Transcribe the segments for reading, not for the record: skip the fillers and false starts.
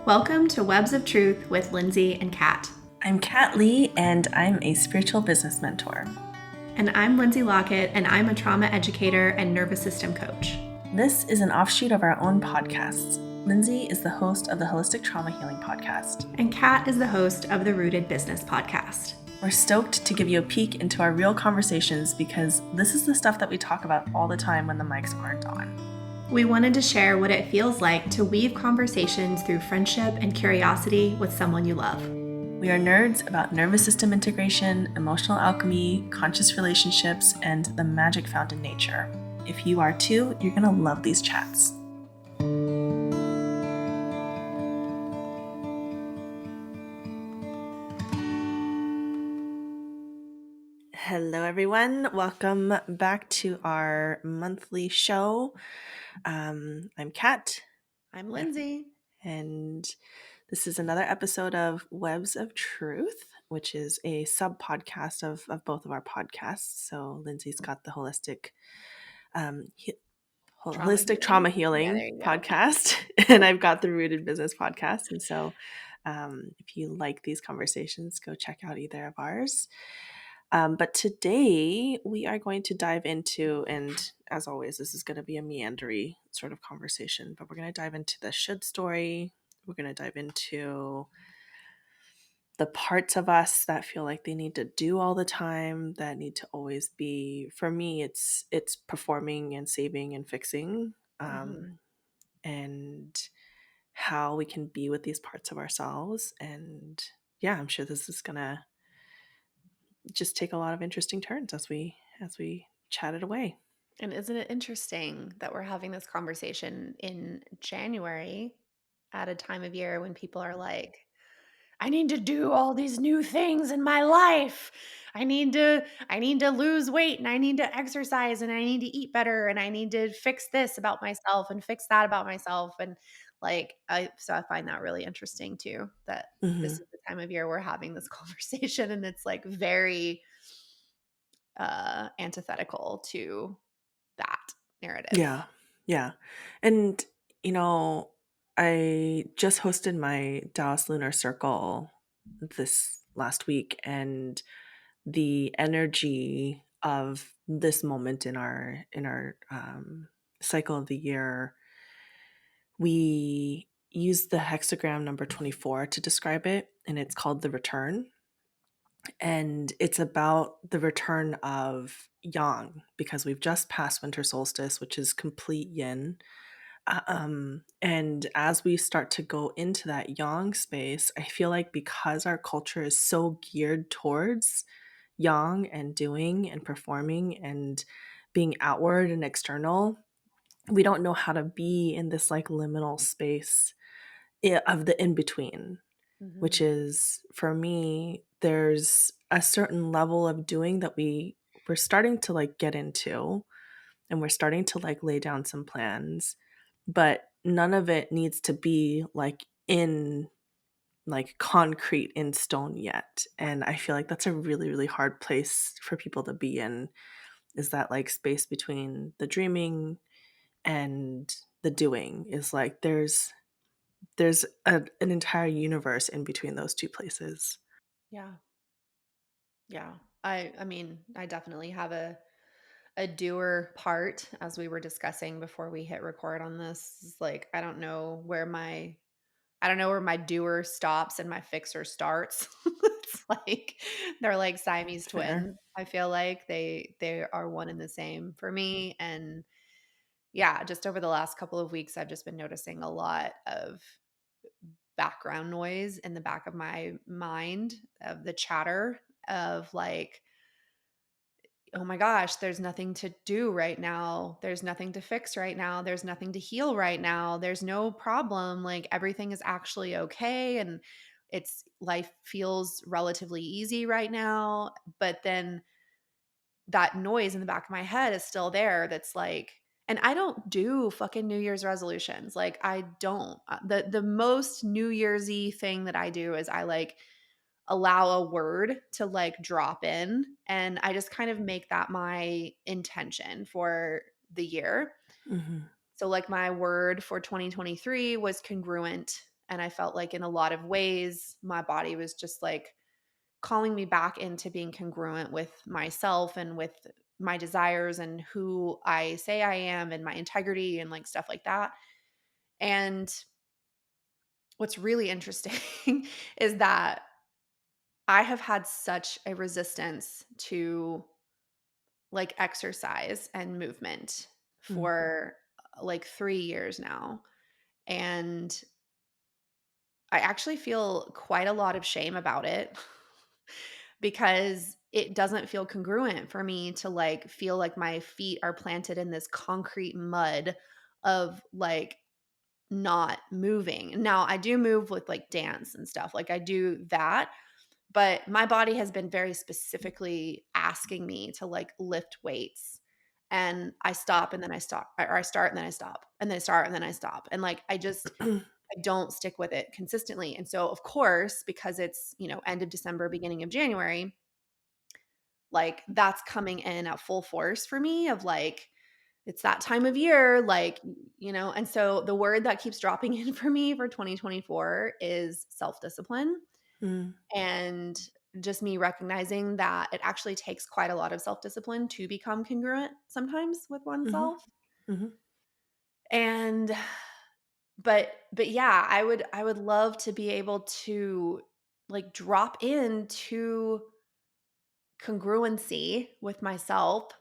Welcome to Webs of Truth with Lindsay and Kat. I'm Kat Lee, and I'm a spiritual business mentor. And I'm Lindsay Lockett, and I'm a trauma educator and nervous system coach. This is an offshoot of our own podcasts. Lindsay is the host of the Holistic Trauma Healing Podcast. And Kat is the host of the Rooted Business Podcast. We're stoked to give you a peek into our real conversations because this is the stuff that we talk about all the time when the mics aren't on. We wanted to share what it feels like to weave conversations through friendship and curiosity with someone you love. We are nerds about nervous system integration, emotional alchemy, conscious relationships, and the magic found in nature. If you are too, you're going to love these chats. Hello, everyone. Welcome back to our monthly show. I'm Kat. I'm Lindsay. And this is another episode of Webs of Truth, which is a sub-podcast of both of our podcasts. So Lindsay's got the holistic trauma healing podcast, and I've got the Rooted Business podcast. And so if you like these conversations, go check out either of ours. But today we are going to dive into, and as always, this is going to be a meandery sort of conversation, but we're going to dive into the should story. We're going to dive into the parts of us that feel like they need to do all the time, that need to always be, for me, it's performing and saving and fixing, and how we can be with these parts of ourselves. And yeah, I'm sure this is going to just take a lot of interesting turns as we chat it away. And isn't it interesting that we're having this conversation in January at a time of year when people are like, I need to do all these new things in my life. I need to lose weight, and I need to exercise, and I need to eat better, and I need to fix this about myself and fix that about myself. And I find that really interesting too, that this is the time of year we're having this conversation, and it's like very antithetical to that narrative. Yeah. And I just hosted my Dallas Lunar Circle this last week, and the energy of this moment in our cycle of the year, we use the hexagram number 24 to describe it, and it's called the return. And it's about the return of yang, because we've just passed winter solstice, which is complete yin. And as we start to go into that yang space, I feel like because our culture is so geared towards yang and doing and performing and being outward and external, we don't know how to be in this like liminal space of the in-between, which is, for me, there's a certain level of doing that we're starting to like get into, and we're starting to like lay down some plans, but none of it needs to be like in like concrete in stone yet. And I feel like that's a really, really hard place for people to be in, is that like space between the dreaming and the doing, is like there's an entire universe in between those two places. Yeah. I mean, I definitely have a doer part, as we were discussing before we hit record on this. It's like I don't know where my doer stops and my fixer starts. It's like they're like Siamese twins. I feel like they are one and the same for me. And yeah, just over the last couple of weeks, I've just been noticing a lot of background noise in the back of my mind, of the chatter of like, oh my gosh, there's nothing to do right now. There's nothing to fix right now. There's nothing to heal right now. There's no problem. Like everything is actually okay. And life feels relatively easy right now. But then that noise in the back of my head is still there. That's like, and I don't do fucking New Year's resolutions. Like I don't. The most New Year's-y thing that I do is I like allow a word to like drop in, and I just kind of make that my intention for the year. So like my word for 2023 was congruent. And I felt like in a lot of ways, my body was just like calling me back into being congruent with myself and with my desires and who I say I am and my integrity and like stuff like that. And what's really interesting is that I have had such a resistance to like exercise and movement Mm, for like 3 years now. And I actually feel quite a lot of shame about it because it doesn't feel congruent for me to like feel like my feet are planted in this concrete mud of like not moving. Now, I do move with like dance and stuff. Like I do that, but my body has been very specifically asking me to like lift weights. And I stop and then I stop, or I start and then I stop, and then I start and then I stop. And like I don't stick with it consistently. And so of course, because it's, end of December, beginning of January, like that's coming in at full force for me of like it's that time of year, like, and so the word that keeps dropping in for me for 2024 is self-discipline. mm, And just me recognizing that it actually takes quite a lot of self-discipline to become congruent sometimes with mhm, oneself. mhm, And but yeah, I would love to be able to like drop into congruency with myself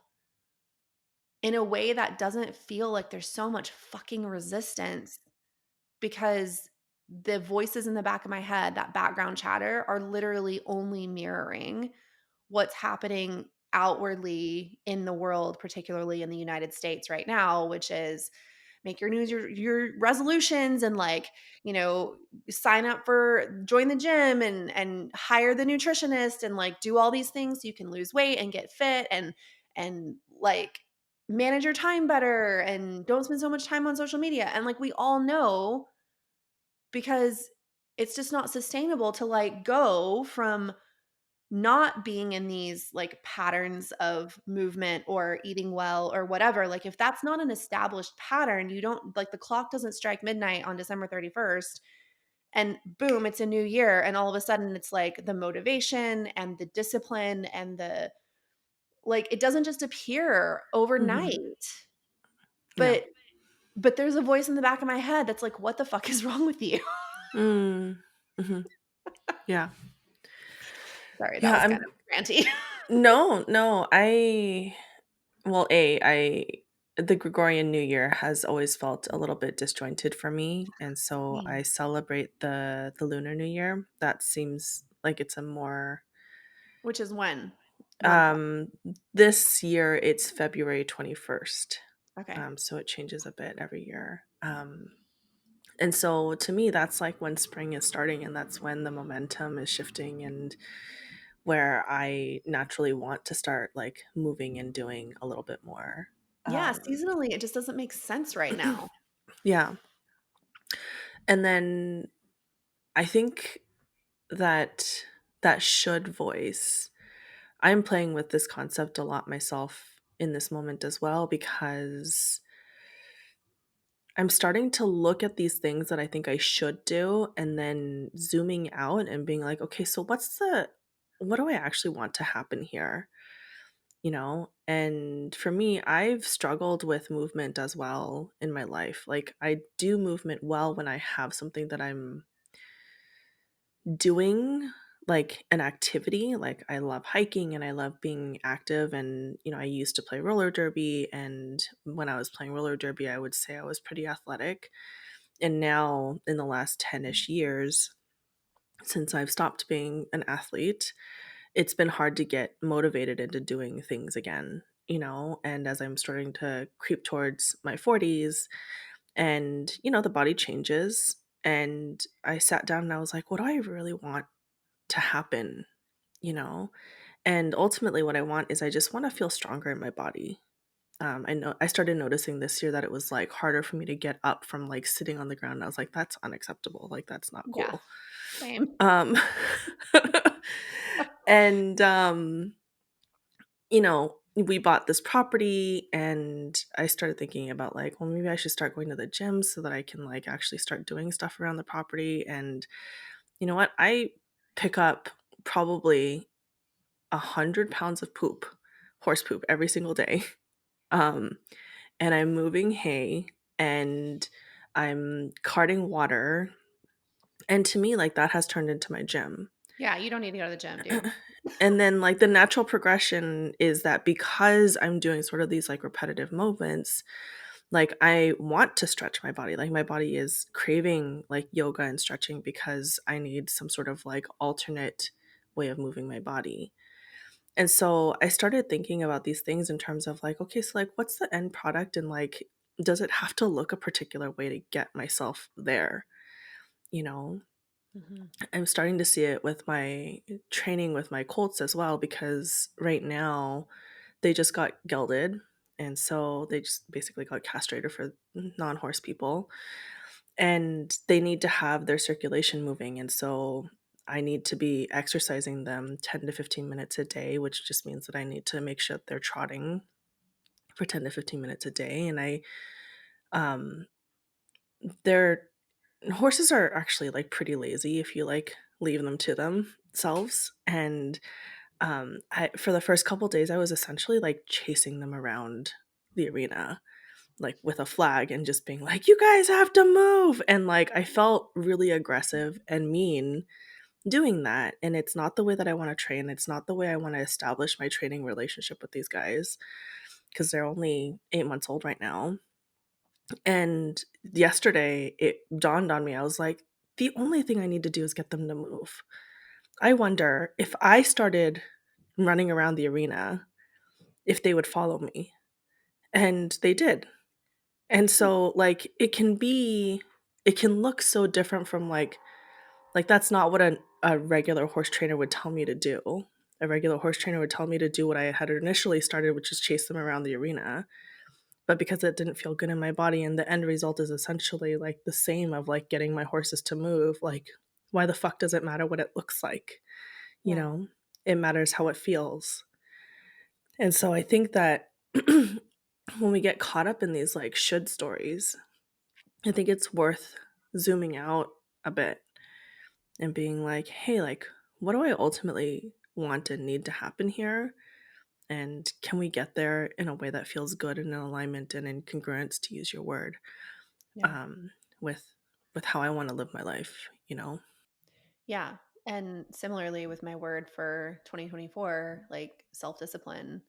in a way that doesn't feel like there's so much fucking resistance because the voices in the back of my head, that background chatter, are literally only mirroring what's happening outwardly in the world, particularly in the United States right now, which is make your news your resolutions and like, sign up for join the gym and hire the nutritionist and like do all these things so you can lose weight and get fit and like manage your time better and don't spend so much time on social media. And like we all know because it's just not sustainable to like go from not being in these like patterns of movement or eating well or whatever. Like if that's not an established pattern, you don't like the clock doesn't strike midnight on December 31st and boom, it's a new year and all of a sudden it's like the motivation and the discipline and the like it doesn't just appear mhm. overnight. Yeah. But but there's a voice in the back of my head that's like what the fuck is wrong with you? Mm, mhm. Yeah. Sorry, that Yeah, was kind I'm of ranty. no, no, well, the Gregorian New Year has always felt a little bit disjointed for me, and so Mm. I celebrate the Lunar New Year. That seems like it's a more Which is when? Month wise. um, this year it's February 21st, Okay. so it changes a bit every year, and so to me, that's like when spring is starting, and that's when the momentum is shifting and where I naturally want to start like moving and doing a little bit more. Yeah, Um, seasonally, it just doesn't make sense right now. yeah. And then I think that that should voice, I'm playing with this concept a lot myself in this moment as well because I'm starting to look at these things that I think I should do and then zooming out and being like, okay, so what do I actually want to happen here? And for me, I've struggled with movement as well in my life. Like I do movement well when I have something that I'm doing, like an activity. Like I love hiking and I love being active, and I used to play roller derby, and when I was playing roller derby I would say I was pretty athletic. And now in the last 10ish years since I've stopped being an athlete, it's been hard to get motivated into doing things again. And as I'm starting to creep towards my 40s and the body changes, and I sat down and I was like, what do I really want to happen, you know? And ultimately what I want is I just want to feel stronger in my body. I know I started noticing this year that it was like harder for me to get up from like sitting on the ground. I was like, that's unacceptable. Like that's not Yeah, cool. same. Um and you know, we bought this property, and I started thinking about like, well, maybe I should start going to the gym so that I can like actually start doing stuff around the property. And you know what? I pick up probably 100 pounds of poop, horse poop every single day. Um, and I'm moving hay and I'm carting water. And to me, like that has turned into my gym. Yeah, you don't need to go to the gym, dude. And then like the natural progression is that because I'm doing sort of these like repetitive movements, like I want to stretch my body. Like my body is craving like yoga and stretching because I need some sort of like alternate way of moving my body. And so I started thinking about these things in terms of like, okay, so like what's the end product and like does it have to look a particular way to get myself there? You know, Mhm. I'm starting to see it with my training with my colts as well because right now they just got gelded. And so they just basically got castrated for non horse people. And they need to have their circulation moving. And so I need to be exercising them 10 to 15 minutes a day, which just means that I need to make sure that they're trotting for 10 to 15 minutes a day. And um, they're horses are actually like pretty lazy if you like leave them to themselves. And for the first couple days, I was essentially like chasing them around the arena, like with a flag and just being like, you guys have to move. And like, I felt really aggressive and mean doing that. And it's not the way that I want to train. It's not the way I want to establish my training relationship with these guys because they're only 8 months old right now. And yesterday it dawned on me. I was like, the only thing I need to do is get them to move. I wonder if I started running around the arena, if they would follow me. And they did. And so like it can look so different from like that's not what a regular horse trainer would tell me to do. A regular horse trainer would tell me to do what I had initially started, which is chase them around the arena. But because it didn't feel good in my body and the end result is essentially like the same of like getting my horses to move, like why the fuck does it matter what it looks like? You Yeah. know, it matters how it feels. And so I think that when we get caught up in these like should stories, I think it's worth zooming out a bit and being like, hey, like, what do I ultimately want and need to happen here? And can we get there in a way that feels good and in alignment and in congruence, to use your word, Yeah. um, with how I want to live my life, you know? Yeah. And similarly with my word for 2024, like self-discipline,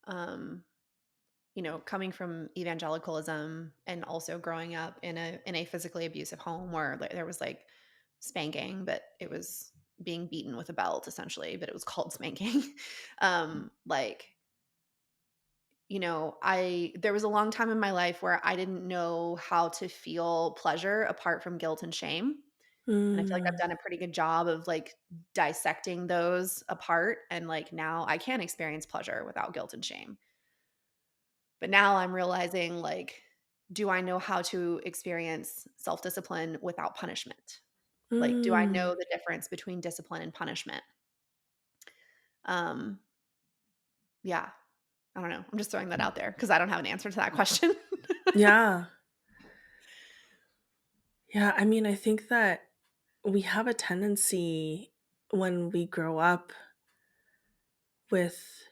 um, coming from evangelicalism and also growing up in a physically abusive home where there was like spanking, but it was being beaten with a belt essentially, but it was called spanking. Like, I there was a long time in my life where I didn't know how to feel pleasure apart from guilt and shame. And I feel like I've Mm, done a pretty good job of like dissecting those apart. And like now I can experience pleasure without guilt and shame. But now I'm realizing like, do I know how to experience self discipline without punishment? Like, do I know mm. the difference between discipline and punishment? Um, yeah, I don't know. I'm just throwing that out there because I don't have an answer to that question. Yeah. Yeah. I mean, I think that we have a tendency when we grow up with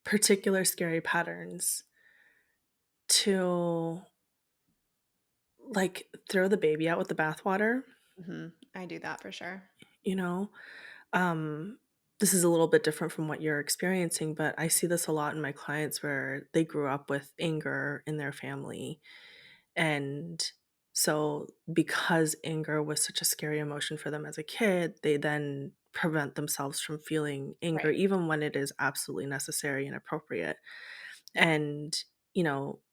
particular scary patterns to like throw the baby out with the bathwater, I do that for sure. you know? Um, this is a little bit different from what you're experiencing, but I see this a lot in my clients where they grew up with anger in their family. And so, because anger was such a scary emotion for them as a kid, they then prevent themselves from feeling anger, Right. even when it is absolutely necessary and appropriate. Yeah. And,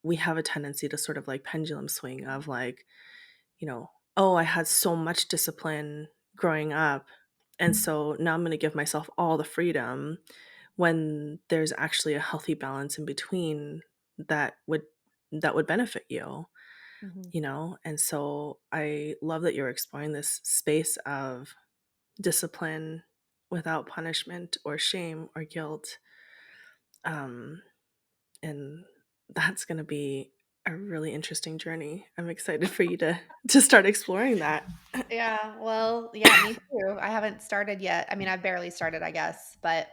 we have a tendency to sort of like pendulum swing of like, oh, I had so much discipline growing up. And so now I'm going to give myself all the freedom when there's actually a healthy balance in between that would benefit you, Mhm. And so I love that you're exploring this space of discipline without punishment or shame or guilt. Um, and that's gonna be a really interesting journey. I'm excited for you to start exploring that. Yeah, well, yeah, me too. I haven't started yet. I mean, I've barely started, I guess, but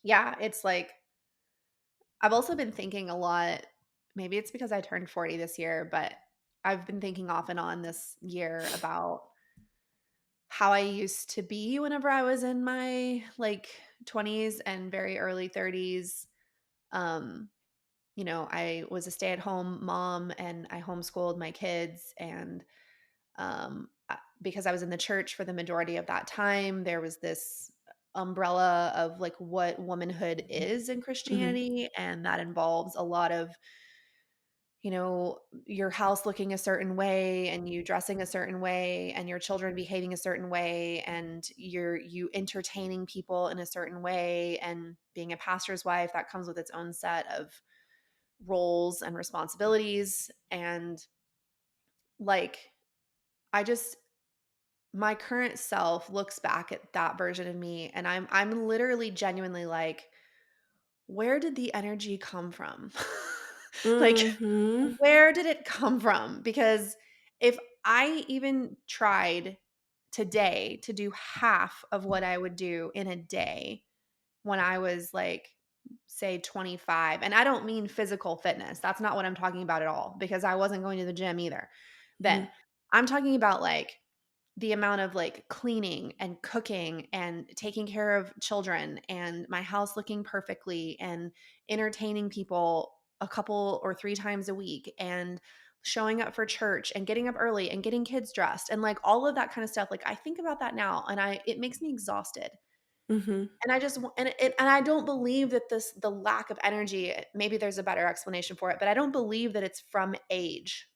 yeah, it's like I've also been thinking a lot. Maybe it's because I turned 40 this year, but I've been thinking off and on this year about how I used to be whenever I was in my like 20s and very early 30s. Um, I was a stay-at-home mom and I homeschooled my kids and because I was in the church for the majority of that time, there was this umbrella of like what womanhood is in Mhm, Christianity, and that involves a lot of your house looking a certain way and you dressing a certain way and your children behaving a certain way and you entertaining people in a certain way, and being a pastor's wife, that comes with its own set of roles and responsibilities. And like I just my current self looks back at that version of me and I'm literally genuinely like, where did the energy come from? Like, mhm, where did it come from? Because if I even tried today to do half of what I would do in a day when I was like, say 25, and I don't mean physical fitness. That's not what I'm talking about at all because I wasn't going to the gym either. mhm, Then I'm talking about like the amount of like cleaning and cooking and taking care of children and my house looking perfectly and entertaining people a couple or three times a week and showing up for church and getting up early and getting kids dressed and like all of that kind of stuff. Like I think about that now and it makes me exhausted. mhm. And I just and I don't believe that the lack of energy, maybe there's a better explanation for it, but I don't believe that it's from age.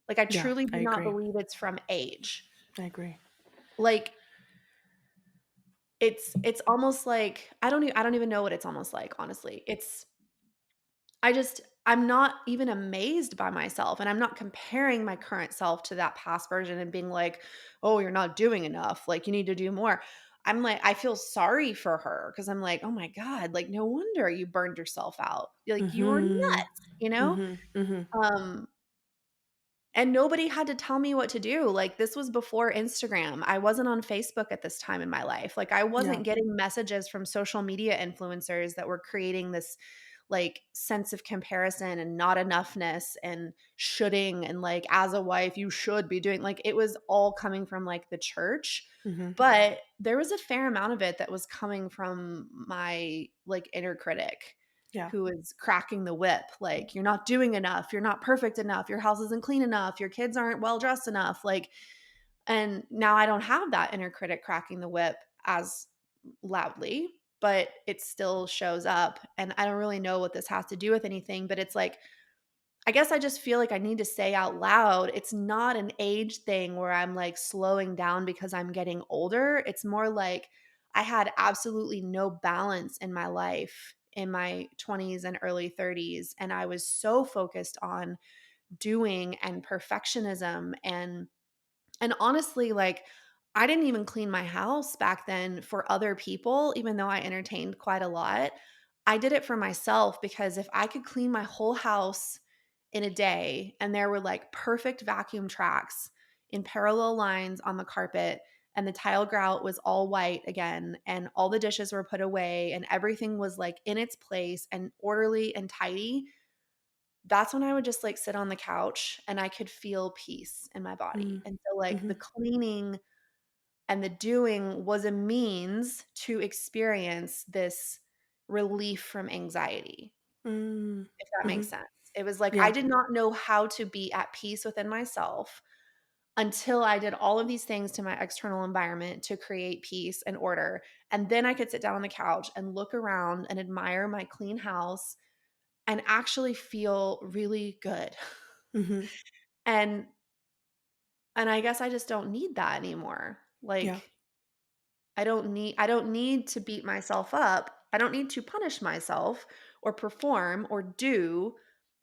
Like I Yeah, truly I do not agree. believe it's from age. I agree. Like it's almost like I don't even know what it's almost like, honestly. I'm not even amazed by myself, and I'm not comparing my current self to that past version and being like, "Oh, you're not doing enough. Like you need to do more." I'm like I feel sorry for her because I'm like, "Oh my god, like no wonder you burned yourself out. Like you were Mhm, nuts," you know? mhm, mhm. Um and nobody had to tell me what to do. Like, this was before Instagram. I wasn't on Facebook at this time in my life. Like, I Yeah, wasn't getting messages from social media influencers that were creating this, like, sense of comparison and not enoughness and shoulding and, like, as a wife, you should be doing like, it was all coming from, like, the church, mhm. but there was a fair amount of it that was coming from my, like, inner critic Yeah, who is cracking the whip, like, "You're not doing enough, you're not perfect enough, your house isn't clean enough, your kids aren't well dressed enough," like and now I don't have that inner critic cracking the whip as loudly, but it still shows up, and I don't really know what this has to do with anything, but it's like I guess I just feel like I need to say out loud, it's not an age thing where I'm, like, slowing down because I'm getting older, it's more like I had absolutely no balance in my life in my 20s and early 30s, and I was so focused on doing and perfectionism and honestly, like, I didn't even clean my house back then for other people, even though I entertained quite a lot. I did it for myself because if I could clean my whole house in a day and there were like perfect vacuum tracks in parallel lines on the carpet and the tile grout was all white again and all the dishes were put away and everything was like in its place and orderly and tidy, that's when I would just like sit on the couch and I could feel peace in my body. Mm, And so like the mhm, cleaning and the doing was a means to experience this relief from anxiety, mm, if that makes mhm. sense. It was like I Yeah, did not know how to be at peace within myself until I did all of these things to my external environment to create peace and order. And then I could sit down on the couch and look around and admire my clean house and actually feel really good. mhm. And I guess I just don't need that anymore. Yeah, Like I don't need to beat myself up. I don't need to punish myself or perform or do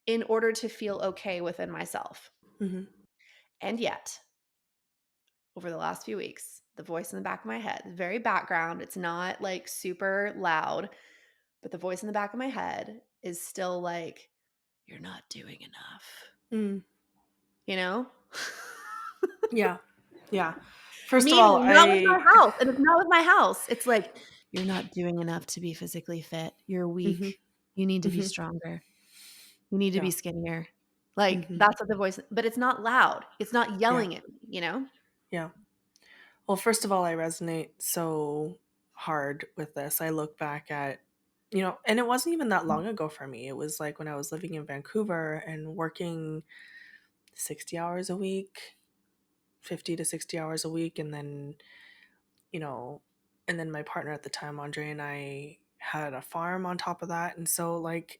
in order to feel okay within myself. mhm. And yet, over the last few weeks, the voice in the back of my head, very background, it's not like super loud, but the voice in the back of my head is still like, "You're not doing enough," Mm. you know? Yeah. Yeah. First of Me, all, not with I my house, and it's not with my house. It's like, "You're not doing enough to be physically fit. You're Mhm. weak. You need to be Mhm. stronger. You need to be Yeah. skinnier." Like, Mhm. that's what the voice, but it's not loud. It's not Yeah. yelling at me, you know? Yeah. Well, first of all, I resonate so hard with this. I look back at, and it wasn't even that long ago for me. It was like when I was living in Vancouver and working 60 hours a week, 50 to 60 hours a week. You know, and then my partner at the time, Andre, and I had a farm on top of that. And so like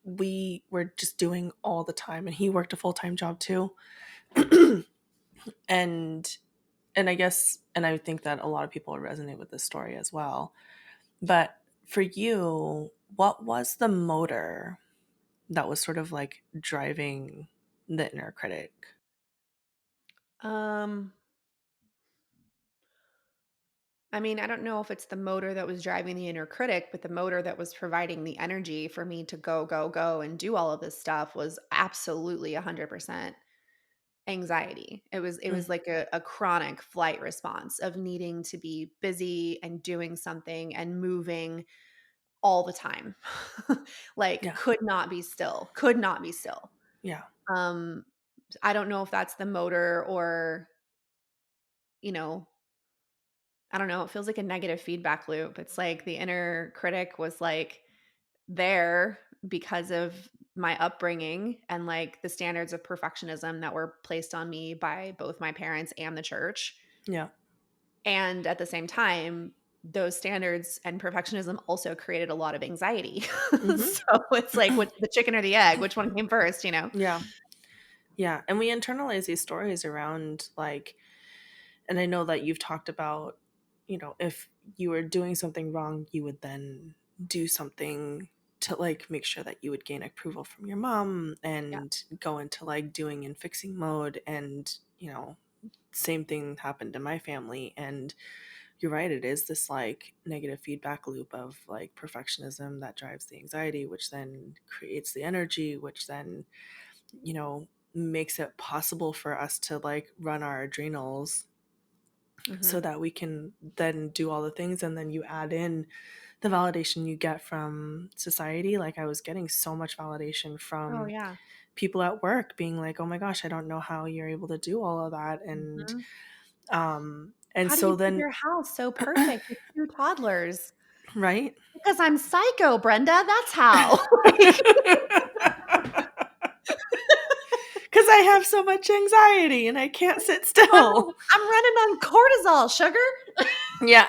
we were just doing all the time, and he worked a full-time job too. and and I guess, and I think that a lot of people would resonate with this story as well. But for you, what was the motor that was sort of like driving the inner critic? Um, I mean, I don't know if it's the motor that was driving the inner critic, but the motor that was providing the energy for me to go, go, go and do all of this stuff was absolutely 100% anxiety. It was Mm, like a chronic flight response of needing to be busy and doing something and moving all the time. Like yeah, could not be still, could not be still. yeah, Um I don't know if that's the motor or, you know, I don't know, it feels like a negative feedback loop. It's like the inner critic was like there because of my upbringing and like the standards of perfectionism that were placed on me by both my parents and the church. yeah. And at the same time, those standards and perfectionism also created a lot of anxiety. Hmm. So it's like, what's the chicken or the egg? Which one came first, you know? Yeah, yeah. And we internalize these stories around like, and I know that you've talked about, if you were doing something wrong, you would then do something to like make sure that you would gain approval from your mom Yeah. and go into like doing and fixing mode. And, same thing happened to my family. And you're right, it is this like negative feedback loop of like perfectionism that drives the anxiety, which then creates the energy, which then, makes it possible for us to like run our adrenals so Mhm. that we can then do all the things. And then you add in the validation you get from society. Like I was getting so much validation Oh, from yeah. people at work being like, oh my gosh, I don't know how you're able to do all of that. And Mhm. and How do you so keep then your house so perfect with 2 toddlers? right. Because I'm psycho, Brenda, that's how. Like, Because I have so much anxiety and I can't sit still. I'm running on cortisol, sugar. Yeah.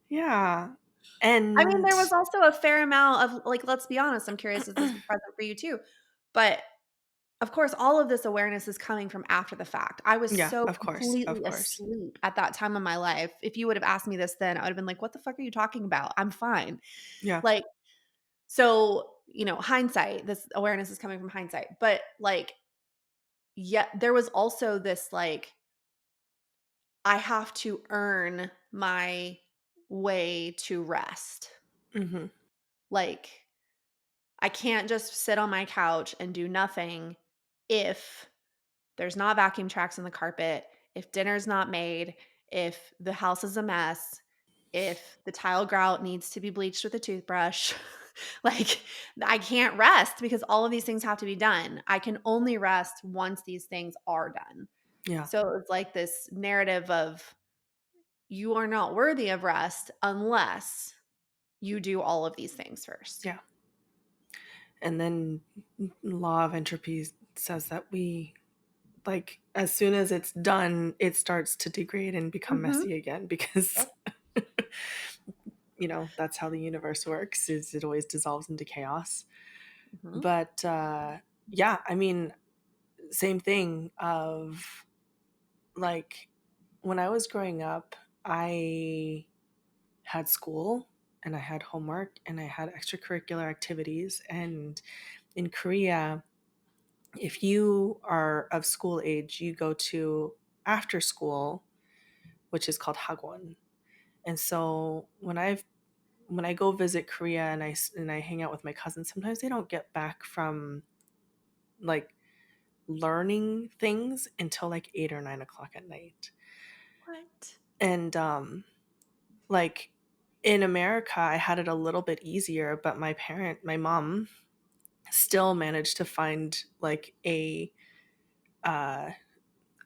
Yeah. I mean, And there was also a fair amount of like, let's be honest, I'm curious if this is present for you too, but of course, all of this awareness is coming from after the fact. I was yeah, so of course. completely Of course. asleep at that time of my life. If you would have asked me this then, I would have been like, "What the fuck are you talking about? I'm fine." Yeah. Like, so, hindsight, this awareness is coming from hindsight. But like, yeah, there was also this like, I have to earn my way to rest. Mhm. Like, I can't just sit on my couch and do nothing if there's not vacuum tracks on the carpet, if dinner's not made, if the house is a mess, if the tile grout needs to be bleached with a toothbrush. Like, I can't rest because all of these things have to be done. I can only rest once these things are done. Yeah. So it's like this narrative of you are not worthy of rest unless you do all of these things first. Yeah. And then law of entropy says that we like as soon as it's done, it starts to degrade and become Mhm. messy again because Yep. that's how the universe works is it always dissolves into chaos. Mhm. But yeah, I mean, same thing of like when I was growing up, I had school and I had homework and I had extracurricular activities. And in Korea, if you are of school age, you go to after school, which is called hagwon. And so when I've when I go visit Korea and I hang out with my cousins, sometimes they don't get back from like learning things until like 8 or 9 o'clock at night. What? And like in America, I had it a little bit easier, but my mom, still managed to find like a uh,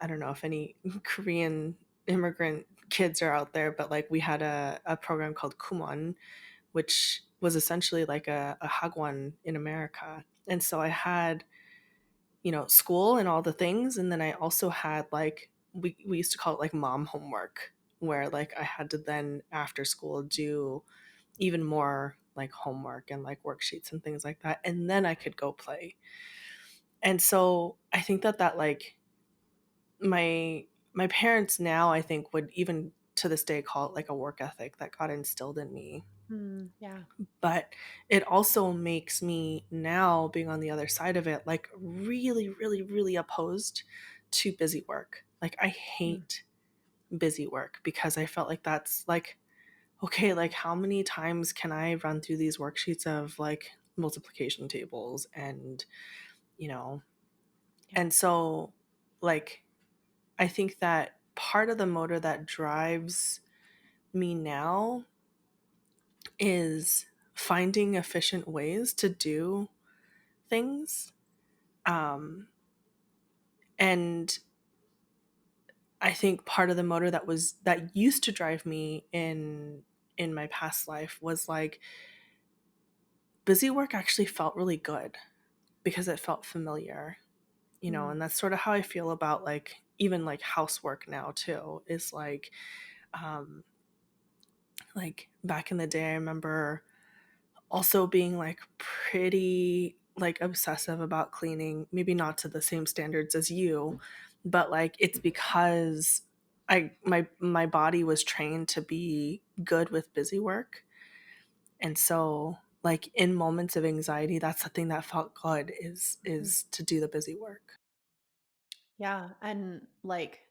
I don't know if any Korean immigrant kids are out there, but like we had a program called Kumon, which was essentially like a hagwon in America. And so I had, school and all the things. And then I also had like, we used to call it like mom homework, where like I had to then after school do even more like homework and like worksheets and things like that. And then I could go play. And so I think that like my parents now, I think, would even to this day call it like a work ethic that got instilled in me. Mm, yeah. But it also makes me now, being on the other side of it, like really, really, really opposed to busy work. Like I Mm, hate busy work because I felt like that's like, okay, like how many times can I run through these worksheets of like multiplication tables and, you know, yeah. and so like I think that part of the motor that drives me now is finding efficient ways to do things. Um, and I think part of the motor that used to drive me in my past life was like busy work actually felt really good because it felt familiar, Mm, and that's sort of how I feel about like even like housework now too. Is um like back in the day I remember also being like pretty like obsessive about cleaning, maybe not to the same standards as you, but like it's because my body was trained to be good with busy work. And so like in moments of anxiety, that's the thing that felt good is mhm. is to do the busy work. Yeah, and, like,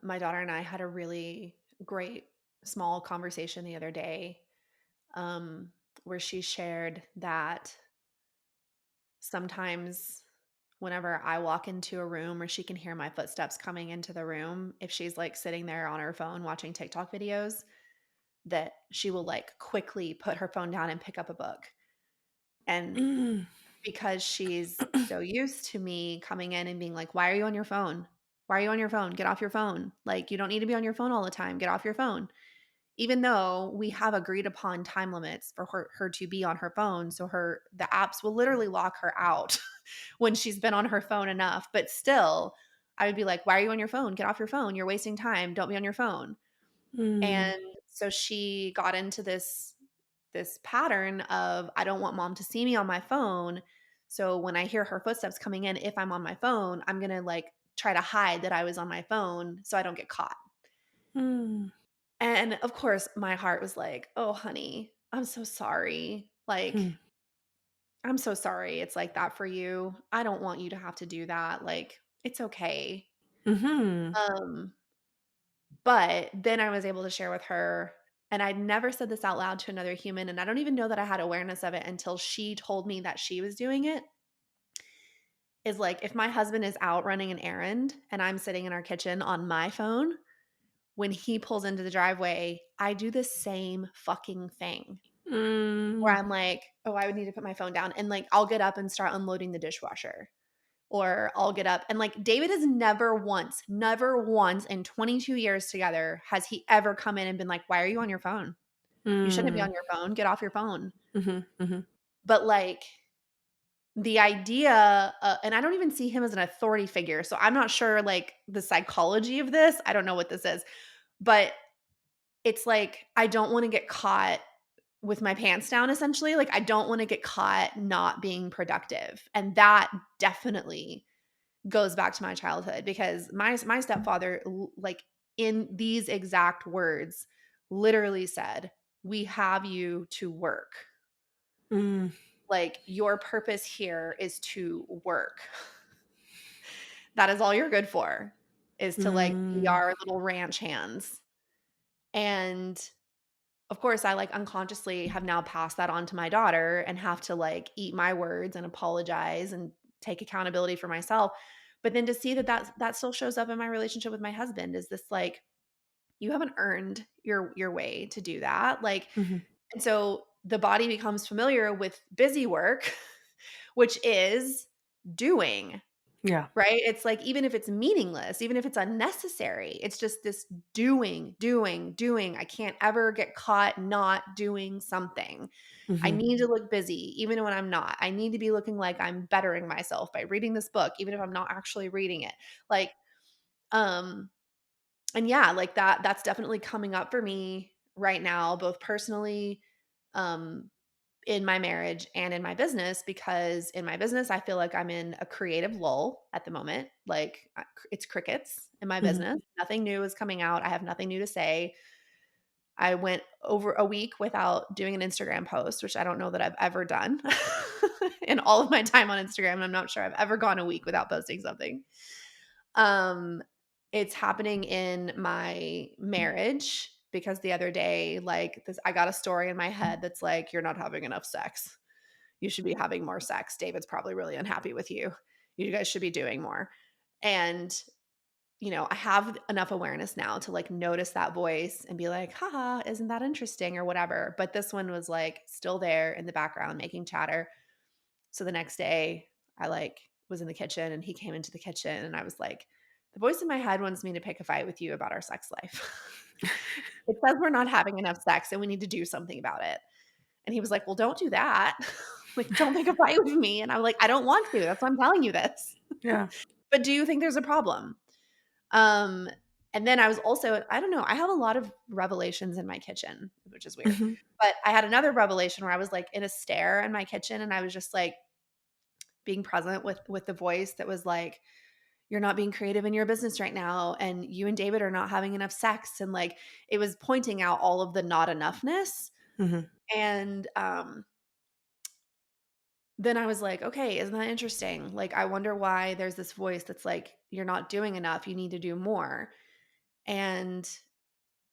my daughter and I had a really great small conversation the other day, um, where she shared that sometimes whenever I walk into a room or she can hear my footsteps coming into the room, if she's, like, sitting there on her phone watching TikTok videos, that she will, like, quickly put her phone down and pick up a book, and Mm. because she's so used to me coming in and being like, "Why are you on your phone? Why are you on your phone? Get off your phone. Like, you don't need to be on your phone all the time. Get off your phone." Even though we have agreed upon time limits for her to be on her phone, so the apps will literally lock her out when she's been on her phone enough, but still, I would be like, "Why are you on your phone? Get off your phone. You're wasting time. Don't be on your phone." Mm. And so she got into this pattern of I don't want mom to see me on my phone. So when I hear her footsteps coming in, if I'm on my phone, I'm going to like try to hide that I was on my phone so I don't get caught. Mm. And of course, my heart was like, "Oh, honey, I'm so sorry. Hmm. Like, I'm so sorry it's like that for you. I don't want you to have to do that. Like, it's okay." Mhm. Um But then I was able to share with her, and I'd never said this out loud to another human, and I don't even know that I had awareness of it until she told me that she was doing it. Is like if my husband is out running an errand and I'm sitting in our kitchen on my phone, when he pulls into the driveway, I do the same fucking thing where Mm. I'm like, "Oh, I would need to put my phone down." And like I'll get up and start unloading the dishwasher. Or I'll get up and like David has never once in 22 years together has he ever come in and been like, "Why are you on your phone? You shouldn't be Mm. on your phone. Get off your phone." Mhm, mhm. But like the idea, and I don't even see him as an authority figure. So I'm not sure like the psychology of this. I don't know what this is, but it's like I don't want to get caught with my pants down essentially. Like I don't want to get caught not being productive. And that definitely goes back to my childhood because my stepfather like in these exact words literally said, "We have you to work. Mm. Like your purpose here is to work. That is all you're good for is to like be Mm. our little ranch hands." And of course, I, like, unconsciously have now passed that on to my daughter and have to, like, eat my words and apologize and take accountability for myself. But then to see that that still shows up in my relationship with my husband is this, like, you haven't earned your way to do that, like, Mhm. and so the body becomes familiar with busy work, which is doing. Yeah. Right? It's like, even if it's meaningless, even if it's unnecessary, it's just this doing, doing, doing. I can't ever get caught not doing something. I Mhm. need to look busy even when I'm not. I need to be looking like I'm bettering myself by reading this book, even if I'm not actually reading it. Like, um, and yeah, like that's definitely coming up for me right now, both personally, um, in my marriage and in my business, because in my business, I feel like I'm in a creative lull at the moment. Like, it's crickets in my Mhm. business. Nothing new is coming out. I have nothing new to say. I went over a week without doing an Instagram post, which I don't know that I've ever done in all of my time on Instagram. And I'm not sure I've ever gone a week without posting something. Um, it's happening in my marriage because the other day, like this, I got a story in my head that's like, "You're not having enough sex. You should be having more sex. David's probably really unhappy with you. You guys should be doing more." And, I have enough awareness now to like notice that voice and be like, haha, isn't that interesting or whatever. But this one was like still there in the background making chatter. So the next day I like was in the kitchen and he came into the kitchen and I was like, the voice in my head wants me to pick a fight with you about our sex life. It says we're not having enough sex and we need to do something about it. And he was like, "Well, don't do that. Like, don't pick a fight with me." And I'm like, "I don't want to. That's why I'm telling you this. Yeah. But do you think there's a problem?" Um, and then I was also, I don't know, I have a lot of revelations in my kitchen, which is weird. Mhm. But I had another revelation where I was like in a stare in my kitchen and I was just like being present with the voice that was like, "You're not being creative in your business right now and you and David are not having enough sex." And like it was pointing out all of the not enoughness. Mhm. And then I was like, "Okay, isn't that interesting? Like, I wonder why there's this voice that's like, 'You're not doing enough. You need to do more.'" And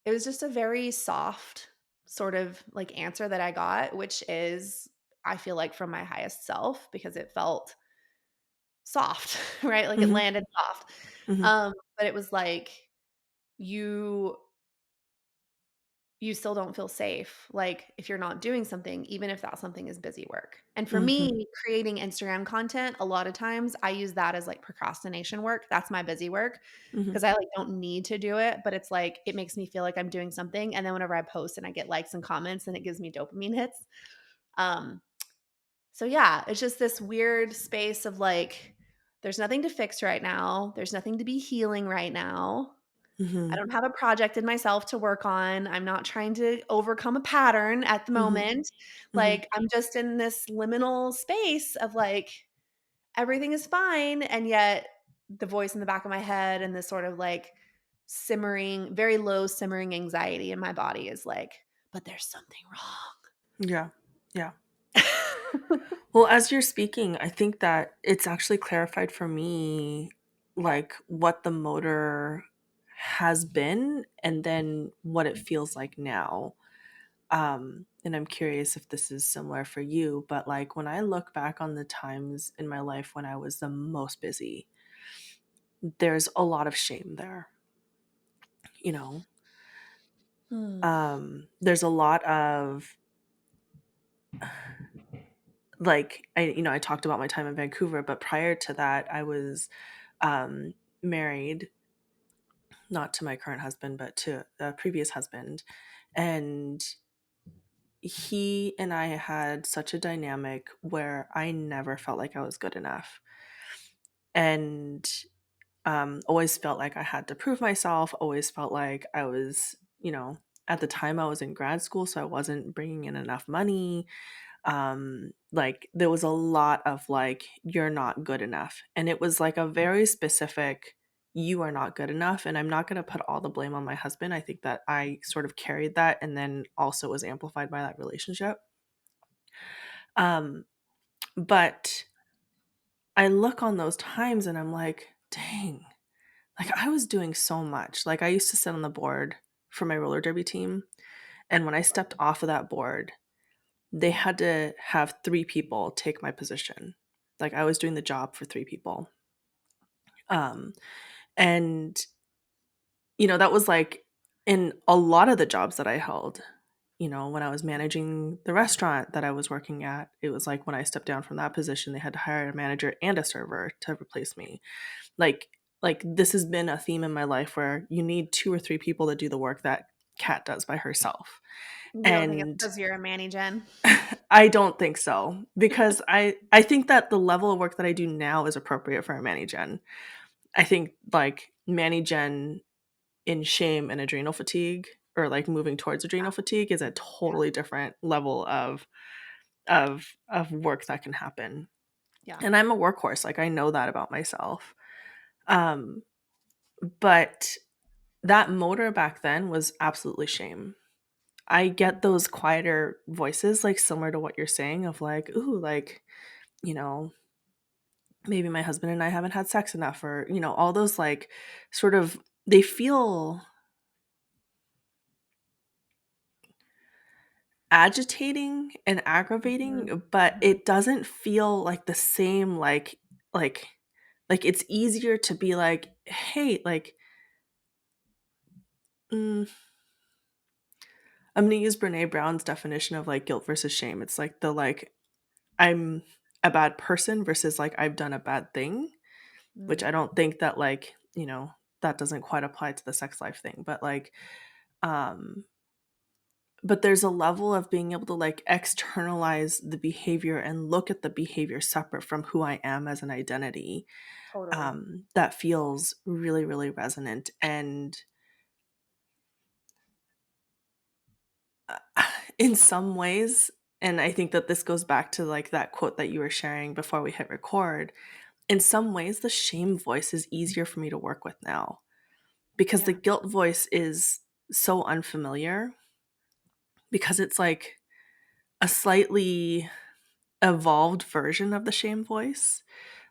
it was just a very soft sort of like answer that I got, which is, I feel like, from my highest self because it felt soft, right? Like it Mhm. landed soft. Mhm. But it was like, you you still don't feel safe, like, if you're not doing something, even if that something is busy work. And for Mhm. me, creating Instagram content, a lot of times I use that as, like, procrastination work. That's my busy work Mhm. because I, like, don't need to do it, but it's like, it makes me feel like I'm doing something, and then whenever I post and I get likes and comments, then it gives me dopamine hits. Um, so yeah, it's just this weird space of, like, there's nothing to fix right now, there's nothing to be healing right now. I Mhm. don't have a project in myself to work on. I'm not trying to overcome a pattern at the Mhm. moment. Mhm. Like, I'm just in this liminal space of like, everything is fine. And yet, the voice in the back of my head and this sort of like simmering, very low simmering anxiety in my body is like, but there's something Yeah. Yeah. wrong. Well, as you're speaking, I think that it's actually clarified for me, like, what the motor has been and then what it feels like now. And I'm curious if this is similar for you, but, like, when I look back on the times in my life when I was the most busy, there's a lot of shame there, you know? Hmm. There's a lot of, like, I talked about my time in Vancouver, but prior to that, I was, married, not to my current husband, but to a previous husband, and he and I had such a dynamic where I never felt like I was good enough, and, always felt like I had to prove myself, always felt like I was, at the time I was in grad school, so I wasn't bringing in enough money. Like, there was a lot of like, "You're not good enough," and it was like a very specific, "You are not good enough," and I'm not gonna put all the blame on my husband. I think that I sort of carried that and then also was amplified by that relationship. Um, but I look on those times and I'm like, "Dang, like, I was doing so much." Like, I used to sit on the board for my roller derby team, And when I stepped off of that board, they had to have 3 people take my position. Like, I was doing the job for 3 people. Um, and, that was, like, in a lot of the jobs that I held. When I was managing the restaurant that I was working at, it was like when I stepped down from that position, they had to hire a manager and a server to replace me. Like this has been a theme in my life where you need 2 or 3 people to do the work that Kat does by herself. You don't think it's And because you're a Manny Gen? I don't think so, because I think that the level of work that I do now is appropriate for a Manny Gen. I think, like, Manny Gen in shame and adrenal fatigue, or, like, moving towards adrenal fatigue, is a Yeah, totally different level of work that can happen. yeah, And I'm a workhorse, like, I know that about myself. Um, but that motor back then was absolutely shame. I get those quieter voices, like, similar to what you're saying, of like, "Ooh, like, you know, maybe my husband and I haven't had sex enough," or, all those, like, sort of, they feel agitating and mhm, aggravating, but mhm, it doesn't feel like the same, like it's easier to be like, "Hey," like, mm, I'm gonna use Brené Brown's definition of, like, guilt versus shame. It's like I'm a bad person versus, like, I've done a bad thing, which mm, I don't think that, like, that doesn't quite apply to the sex life thing, but, like, um but there's a level of being able to, like, externalize the behavior and look at the behavior separate from who I am as an identity, totally. that feels really, really resonant, and, in some ways, and I think that this goes back to, like, that quote that you were sharing before we hit record, in some ways, the shame voice is easier for me to work with now, because the Yeah, guilt voice is so unfamiliar, because it's, like, a slightly evolved version of the shame voice.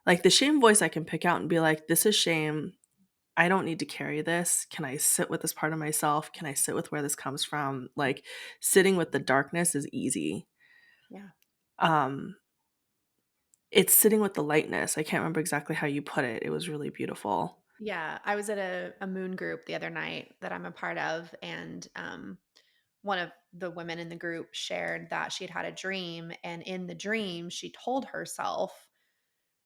Like, the shame voice I can pick out and be like, "This is shame. I don't need to carry this. Can I sit with this part of myself? Can I sit with where this comes from?" Like, sitting with the darkness is easy. yeah. Um, it's sitting with the lightness. I can't remember exactly how you put it. It was really beautiful. Yeah, I was at a moon group the other night that I'm a part of, and one of the women in the group shared that she had a dream, and in the dream, she told herself,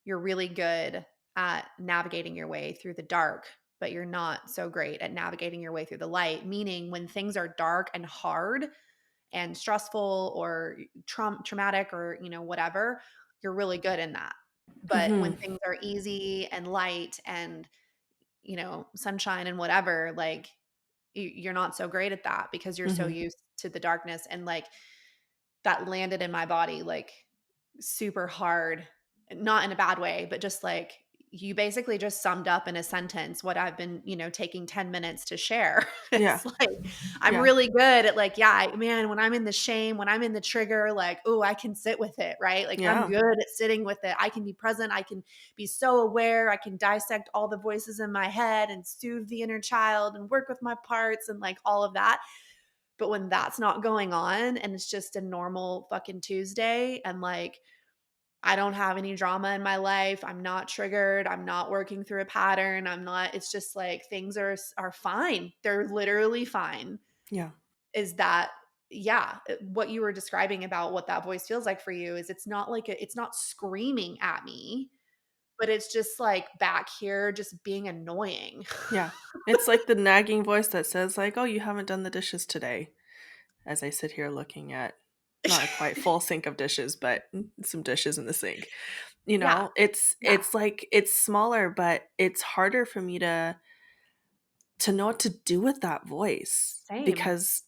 "You're really good at navigating your way through the dark, but you're not so great at navigating your way through the light." Meaning, when things are dark and hard and stressful or traumatic or whatever, you're really good in that. But when Mhm. things are easy and light and sunshine and whatever, like you're not so great at that because you're so Mhm. used to the darkness. And like that landed in my body like super hard, not in a bad way, but just like you basically just summed up in a sentence what I've been, taking 10 minutes to share. Yeah. It's like I'm Yeah. really good at like, yeah, man, when I'm in the shame, when I'm in the trigger, like, oh, I can sit with it, right? Like I'm Yeah. good at sitting with it. I can be present, I can be so aware, I can dissect all the voices in my head and soothe the inner child and work with my parts and like all of that. But when that's not going on and it's just a normal fucking Tuesday and like I don't have any drama in my life, I'm not triggered, I'm not working through a pattern, I'm not it's just like things are fine. They're literally fine. Yeah. Is that yeah, what you were describing about what that voice feels like for you is it's not like it's not screaming at me, but it's just like back here just being annoying. Yeah. It's like the nagging voice that says, like, "Oh, you haven't done the dishes today," as I sit here looking at not a quite full sink of dishes, but some dishes in the sink. Yeah, yeah, It's like it's smaller, but it's harder for me to know what to do with that voice, same. because,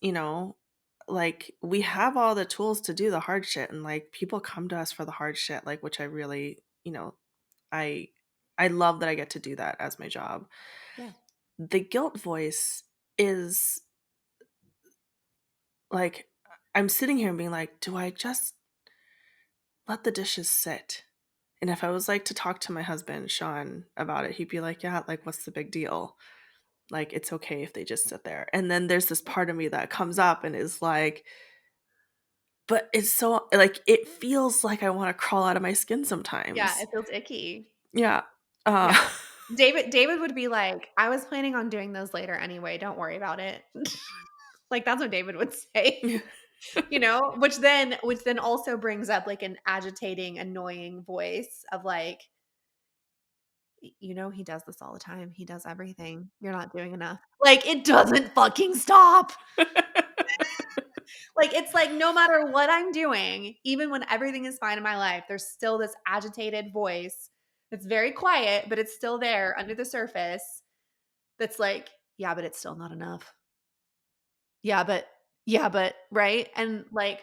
like, we have all the tools to do the hard shit, and, like, people come to us for the hard shit, like, which I really, I I love that I get to do that as my job. Yeah, The guilt voice is like, I'm sitting here and being like, "Do I just let the dishes sit?" And if I was, like, to talk to my husband, Sean, about it, he'd be like, "Yeah, like, what's the big deal?" Like, it's okay if they just sit there. And then there's this part of me that comes up and is like, but it's so like, it feels like I wanna crawl out of my skin Yeah, sometimes. it feels icky. Yeah. Uh, Yeah. David would be like, "I was planning on doing those later anyway, don't worry about it." Like, that's what David would say, yeah. you know? Which then also brings up, like, an agitating, annoying voice of, like, you know, he does this all the time. He does everything. You're not doing enough." Like, it doesn't fucking stop. Like, it's like no matter what I'm doing, even when everything is fine in my life, there's still this agitated voice that's very quiet, but it's still there under the surface that's like, "Yeah, but it's still not enough. Yeah, but right?" And, like,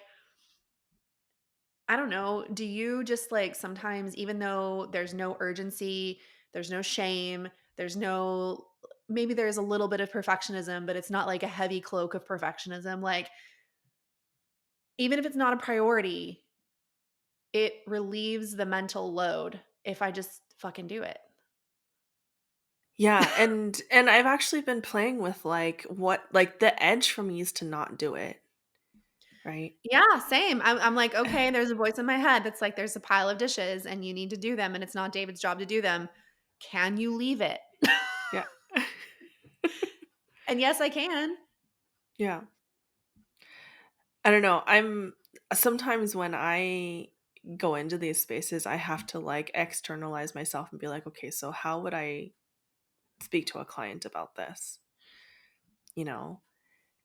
I don't know, do you just, like, sometimes even though there's no urgency, there's no shame, there's no maybe there's a little bit of perfectionism, but it's not like a heavy cloak of perfectionism, like, even if it's not a priority, it relieves the mental load if I just fucking do it. Yeah, and I've actually been playing with, like, what like, the edge for me is to not do it, right? Yeah, same. I'm like, "Okay, there's a voice in my head that's like, there's a pile of dishes and you need to do them, and it's not David's job to do them. Can you leave it?" Yeah. And yes, I can. Yeah. I don't know, I'm sometimes when I go into these spaces, I have to, like, externalize myself and be like, "Okay, so how would I speak to a client about this?" You know?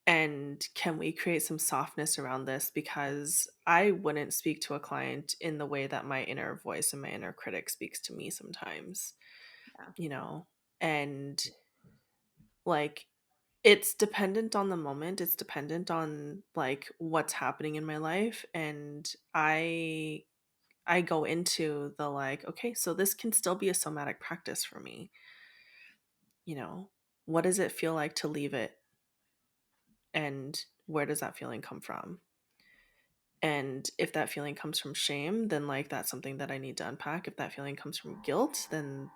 And can we create some softness around this? Because I wouldn't speak to a client in the way that my inner voice and my inner critic speaks to me sometimes, Yeah. you know? And like, it's dependent on the moment, it's dependent on like what's happening in my life. And I go into the like, okay, so this can still be a somatic practice for me, you know? What does it feel like to leave it? And where does that feeling come from? And if that feeling comes from shame, then like that's something that I need to unpack. If that feeling comes from guilt, then,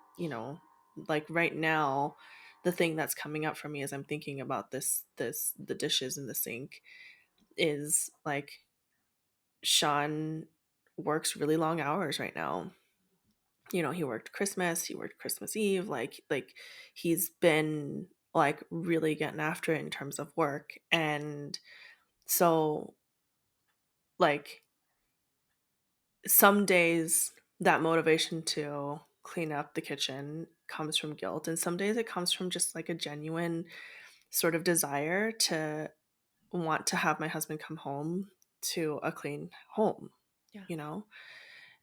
like right now, the thing that's coming up for me as I'm thinking about the dishes in the sink is like Sean works really long hours right now. He worked Christmas, he worked Christmas Eve, like he's been like really getting after it in terms of work. And so like some days that motivation to clean up the kitchen comes from guilt, and some days it comes from just like a genuine sort of desire to want to have my husband come home to a clean home, Yeah. you know?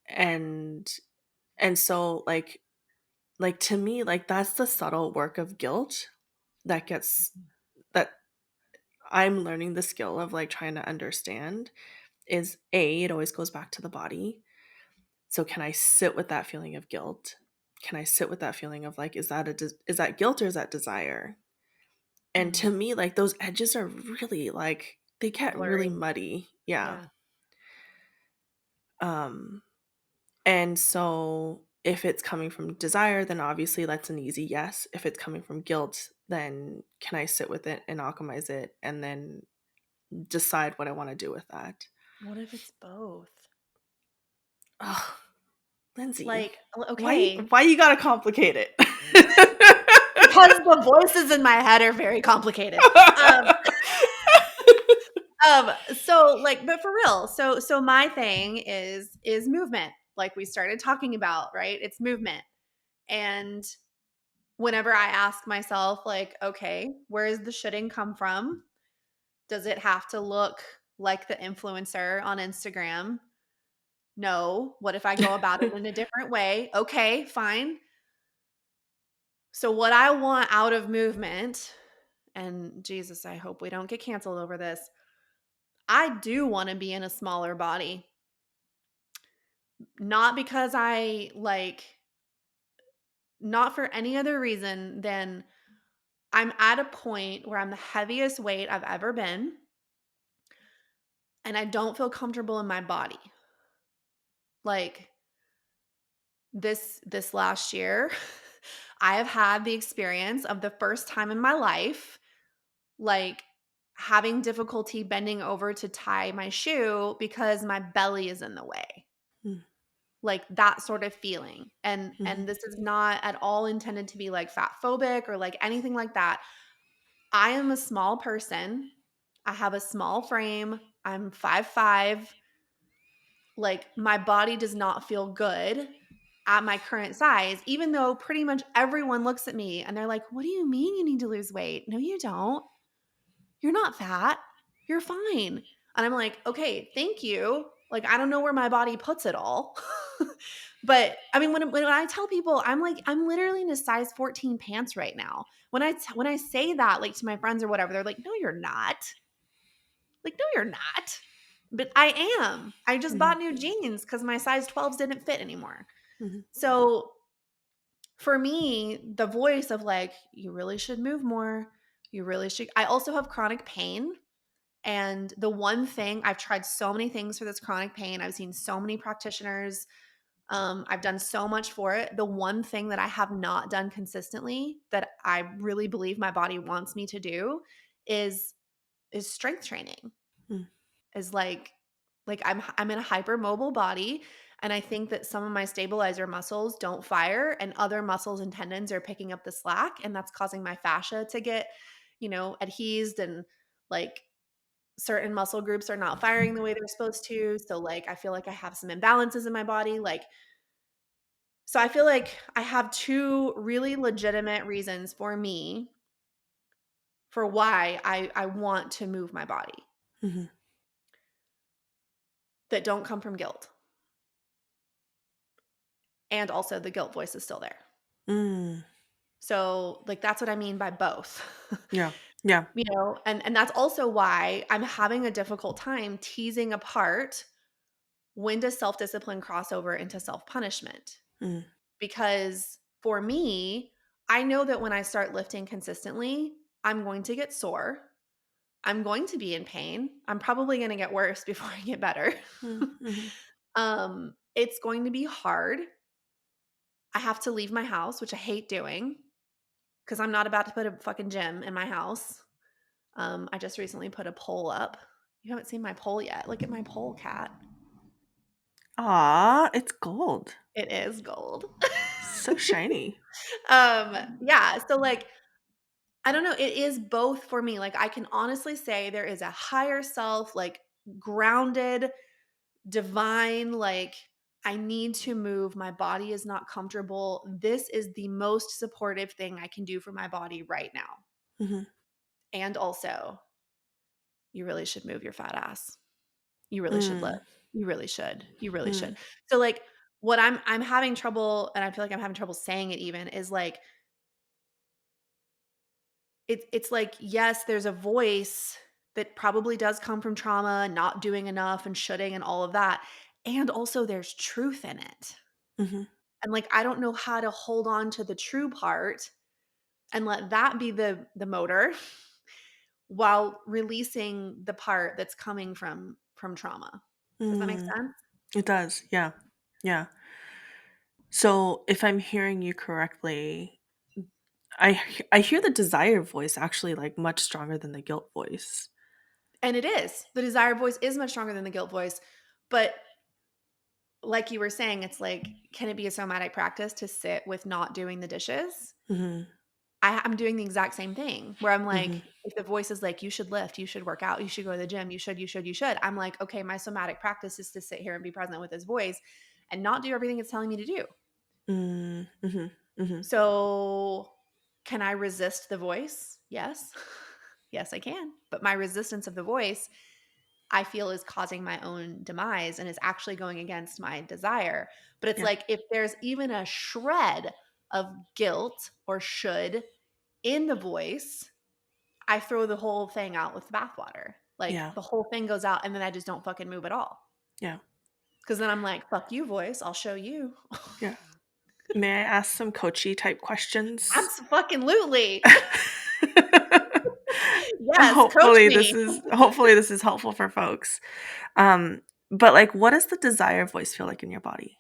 And so like to me, like that's the subtle work of guilt that gets that I'm learning the skill of like trying to understand is it always goes back to the body. So can I sit with that feeling of guilt? Can I sit with that feeling of like, is that guilt or is that desire? And Mm. to me, like those edges are really like they get really Blurry. muddy. Yeah. Yeah. Um, and so if it's coming from desire, then obviously that's an easy yes. If it's coming from guilt, then can I sit with it and alchemize it and then decide what I want to do with that? What if it's both? Oh, Lindsay, Like, why okay, why you gotta complicate it? because the voices in my head are very complicated. Um, so like, but for real, so my thing is movement, like we started talking about, right? It's movement. And whenever I ask myself, like, okay, where does the shoulding come from? Does it have to look like the influencer on Instagram? No. What if I go about it in a different way? Okay, fine. So, what I want out of movement, and Jesus, I hope we don't get canceled over this. I do want to be in a smaller body, not because not for any other reason than I'm at a point where I'm the heaviest weight I've ever been, and I don't feel comfortable in my body. Like this last year, I have had the experience of the first time in my life, like, having difficulty bending over to tie my shoe because my belly is in the way. Mm, Like, that sort of feeling, and mhm, this is not at all intended to be, like, fat phobic or, like, anything like that. I am a small person. I have a small frame. I'm 5'5". Like, my body does not feel good at my current size, even though pretty much everyone looks at me and they're like, "What do you mean you need to lose weight? No, you don't. You're not fat. You're fine." And I'm like, "Okay, thank you." Like, I don't know where my body puts it all. But I mean, when I tell people, I'm like, I'm literally in a size 14 pants right now. When I say that, like, to my friends or whatever, they're like, "No, you're not." Like, "No, you're not." But I am. I just mhm, bought new jeans because my size 12s didn't fit anymore. mhm, So for me, the voice of like, "You really should move more. You really should." I also have chronic pain. And the one thing, I've tried so many things for this chronic pain. I've seen so many practitioners. I've done so much for it. The one thing that I have not done consistently that I really believe my body wants me to do is strength training. mm, Is like I'm in a hypermobile body, and I think that some of my stabilizer muscles don't fire and other muscles and tendons are picking up the slack, and that's causing my fascia to get, adhesed, and like certain muscle groups are not firing the way they're supposed to. So like I feel like I have some imbalances in my body. Like, so I feel like I have two really legitimate reasons for me for why I want to move my body mhm, that don't come from guilt. And also the guilt voice is still there. mm. So, like, that's what I mean by both. Yeah, yeah, And that's also why I'm having a difficult time teasing apart when does self-discipline cross over into self-punishment. mm, Because for me, I know that when I start lifting consistently, I'm going to get sore. I'm going to be in pain. I'm probably going to get worse before I get better. mm, mhm, It's going to be hard. I have to leave my house, which I hate doing because I'm not about to put a fucking gym in my house. I just recently put a pole up. You haven't seen my pole yet. Look at my pole, cat. aw, it's gold. It is gold. So shiny. Yeah. So like, I don't know. It is both for me. Like, I can honestly say there is a higher self, like grounded, divine, like, I need to move. My body is not comfortable. This is the most supportive thing I can do for my body right now. Mhm, And also, you really should move your fat ass. You really should lift. mm, You really should. You really should. mm, So like what I'm having trouble, and I feel like I'm having trouble saying it even, is like it's like, yes, there's a voice that probably does come from trauma and not doing enough and shoulding and all of that. And also there's truth in it. mhm, And like I don't know how to hold on to the true part and let that be the motor while releasing the part that's coming from trauma. Does that make mm. sense? It does, yeah, yeah. So, if I'm hearing you correctly, I hear the desire voice actually, like, much stronger than the guilt voice. And it is. The desire voice is much stronger than the guilt voice. But like you were saying, it's like, can it be a somatic practice to sit with not doing the dishes? Mhm, I'm doing the exact same thing where I'm like, mhm, if the voice is like, you should lift, you should work out, you should go to the gym, you should. I'm like, okay, my somatic practice is to sit here and be present with this voice and not do everything it's telling me to do. mm, mhm, mhm, So can I resist the voice? Yes. Yes, I can. But my resistance of the voice, I feel, is causing my own demise and is actually going against my desire. But it's yeah, like if there's even a shred of guilt or should in the voice, I throw the whole thing out with the bathwater. Like yeah, the whole thing goes out and then I just don't fucking move at all. yeah, Cause then I'm like, fuck you, voice. I'll show you. yeah. May I ask some coachy type questions? Absolutely. Yes, coach Hopefully, me. this is helpful for folks. But, like, what does the desire voice feel like in your body?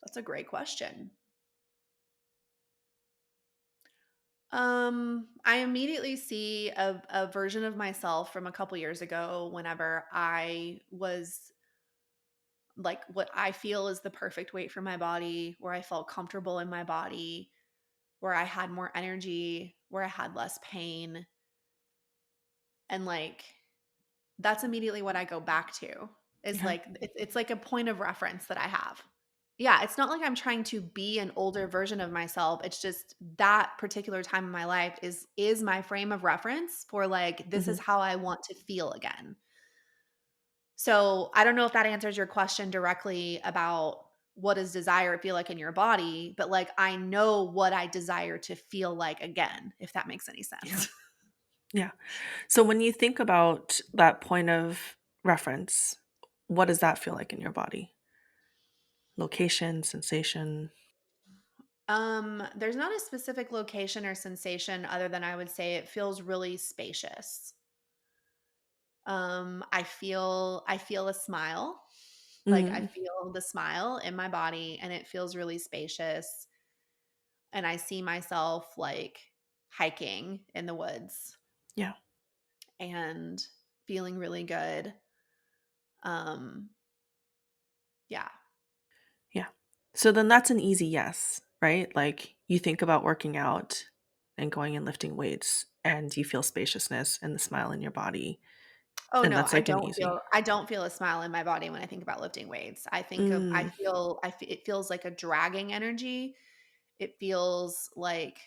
That's a great question. I immediately see a version of myself from a couple years ago whenever I was like what I feel is the perfect weight for my body, where I felt comfortable in my body, where I had more energy, where I had less pain. And like that's immediately what I go back to is Yeah. like it's like a point of reference that I have. Yeah, it's not like I'm trying to be an older version of myself. It's just that particular time in my life is my frame of reference for like this is Mhm. how I want to feel again. So, I don't know if that answers your question directly about what does desire feel like in your body, but like I know what I desire to feel like again, if that makes any Yeah. sense. Yeah. So when you think about that point of reference, what does that feel like in your body? Location, sensation? There's not a specific location or sensation other than I would say it feels really spacious. I feel a smile. Like I Mm, feel the smile in my body and it feels really spacious and I see myself like hiking in the woods yeah. and feeling really good. Um yeah. Yeah. So then that's an easy yes, right? Like you think about working out and going and lifting weights and you feel spaciousness and the smile in your body. Oh And no, that's like an easy. I don't feel a smile in my body when I think about lifting weights. Mm, It feels like a dragging energy. It feels like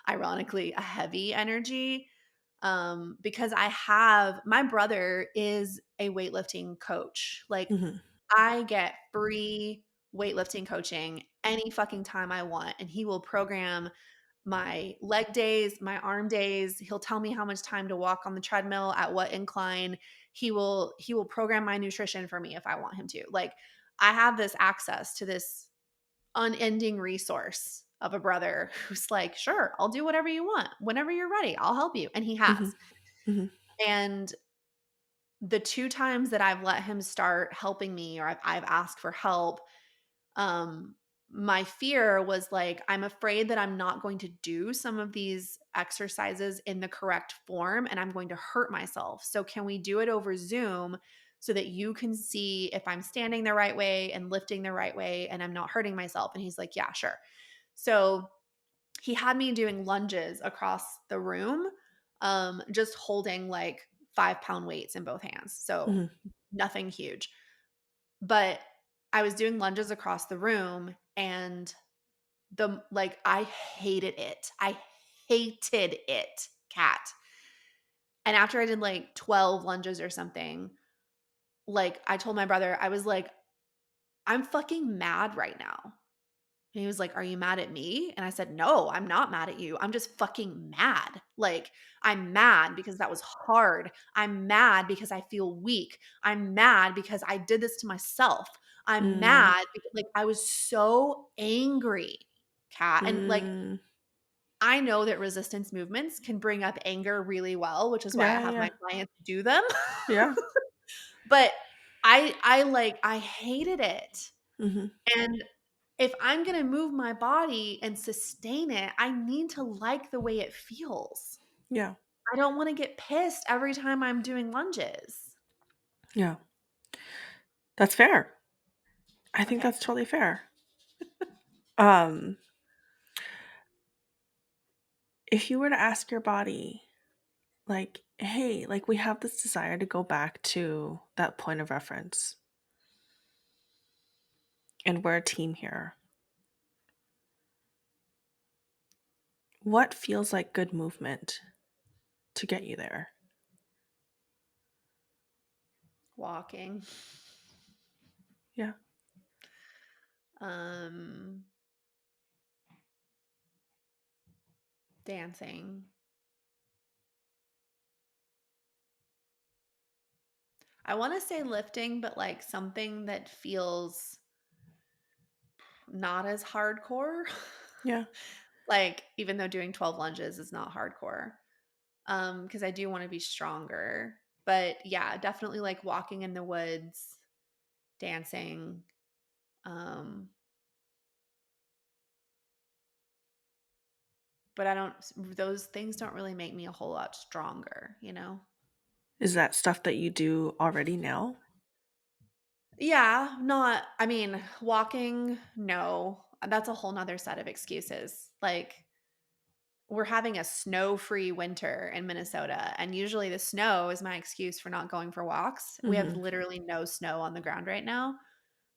ironically a heavy energy. Because I have my brother is a weightlifting coach. Like mhm, I get free weightlifting coaching any fucking time I want, and he will program my leg days, my arm days. He'll tell me how much time to walk on the treadmill at what incline. He will program my nutrition for me if I want him to. Like I have this access to this unending resource of a brother who's like, "Sure, I'll do whatever you want. Whenever you're ready, I'll help you." And he has. mhm, mhm, And the 2 times that I've let him start helping me or I've asked for help, um, my fear was like, I'm afraid that I'm not going to do some of these exercises in the correct form and I'm going to hurt myself. So, can we do it over Zoom so that you can see if I'm standing the right way and lifting the right way and I'm not hurting myself? And he's like, yeah, sure. So, he had me doing lunges across the room, just holding like 5-pound weights in both hands. So, mhm, nothing huge. But I was doing lunges across the room and I hated it. I hated it, cat. And after I did like 12 lunges or something, like I told my brother, I was like, I'm fucking mad right now. And he was like, "Are you mad at me?" And I said, "No, I'm not mad at you. I'm just fucking mad. Like, I'm mad because that was hard. I'm mad because I feel weak. I'm mad because I did this to myself. I'm mm, mad because like I was so angry, Kat." And like mm. I know that resistance movements can bring up anger really well, which is why I Yeah, have yeah, my clients do them. yeah. But I hated it. Mhm, And if I'm gonna move my body and sustain it, I need to like the way it feels. yeah, I don't wanna get pissed every time I'm doing lunges. yeah. That's fair. I think Okay. that's totally fair. Um, if you were to ask your body, like, "Hey, like, we have this desire to go back to that point of reference, and we're a team here. What feels like good movement to get you there?" Walking, Yeah. um, dancing. I wanna say lifting, but, like, something that feels not as hardcore. Yeah. Like, even though doing 12 lunges is not hardcore, because I do wanna be stronger. But, yeah, definitely, like, walking in the woods, dancing, um but I don't those things don't really make me a whole lot stronger, you know? Is that stuff that you do already now? Yeah, not I mean, walking, no. That's a whole nother set of excuses. Like, we're having a snow-free winter in Minnesota, and usually the snow is my excuse for not going for walks. We have Mhm. literally no snow on the ground right now.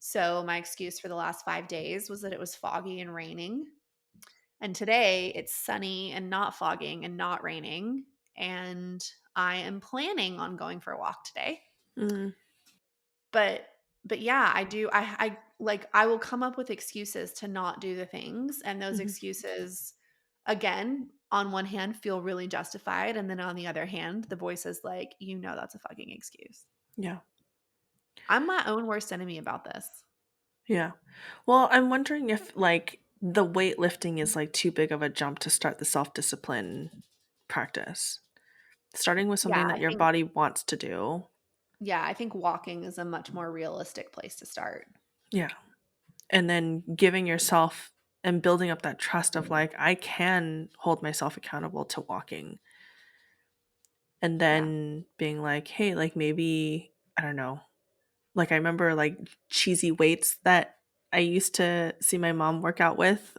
So my excuse for the last 5 days was that it was foggy and raining. And today it's sunny and not fogging and not raining. And I am planning on going for a walk today. Mm, But but yeah, I do I like I will come up with excuses to not do the things, and those mhm. excuses again, on one hand feel really justified, and then on the other hand, the voice is like, "You know that's a fucking excuse." Yeah. I'm my own worst enemy about this. Yeah. Well, I'm wondering if, like, the weightlifting is, like, too big of a jump to start the self-discipline practice. Starting with Yeah, something that I your think body wants to do. yeah, I think walking is a much more realistic place to start. Yeah. And then giving yourself and building up that trust of, like, I can hold myself accountable to walking. And Yeah. then being like, "Hey, like, maybe" I don't know. Like, I remember, like, cheesy weights that I used to see my mom work out with,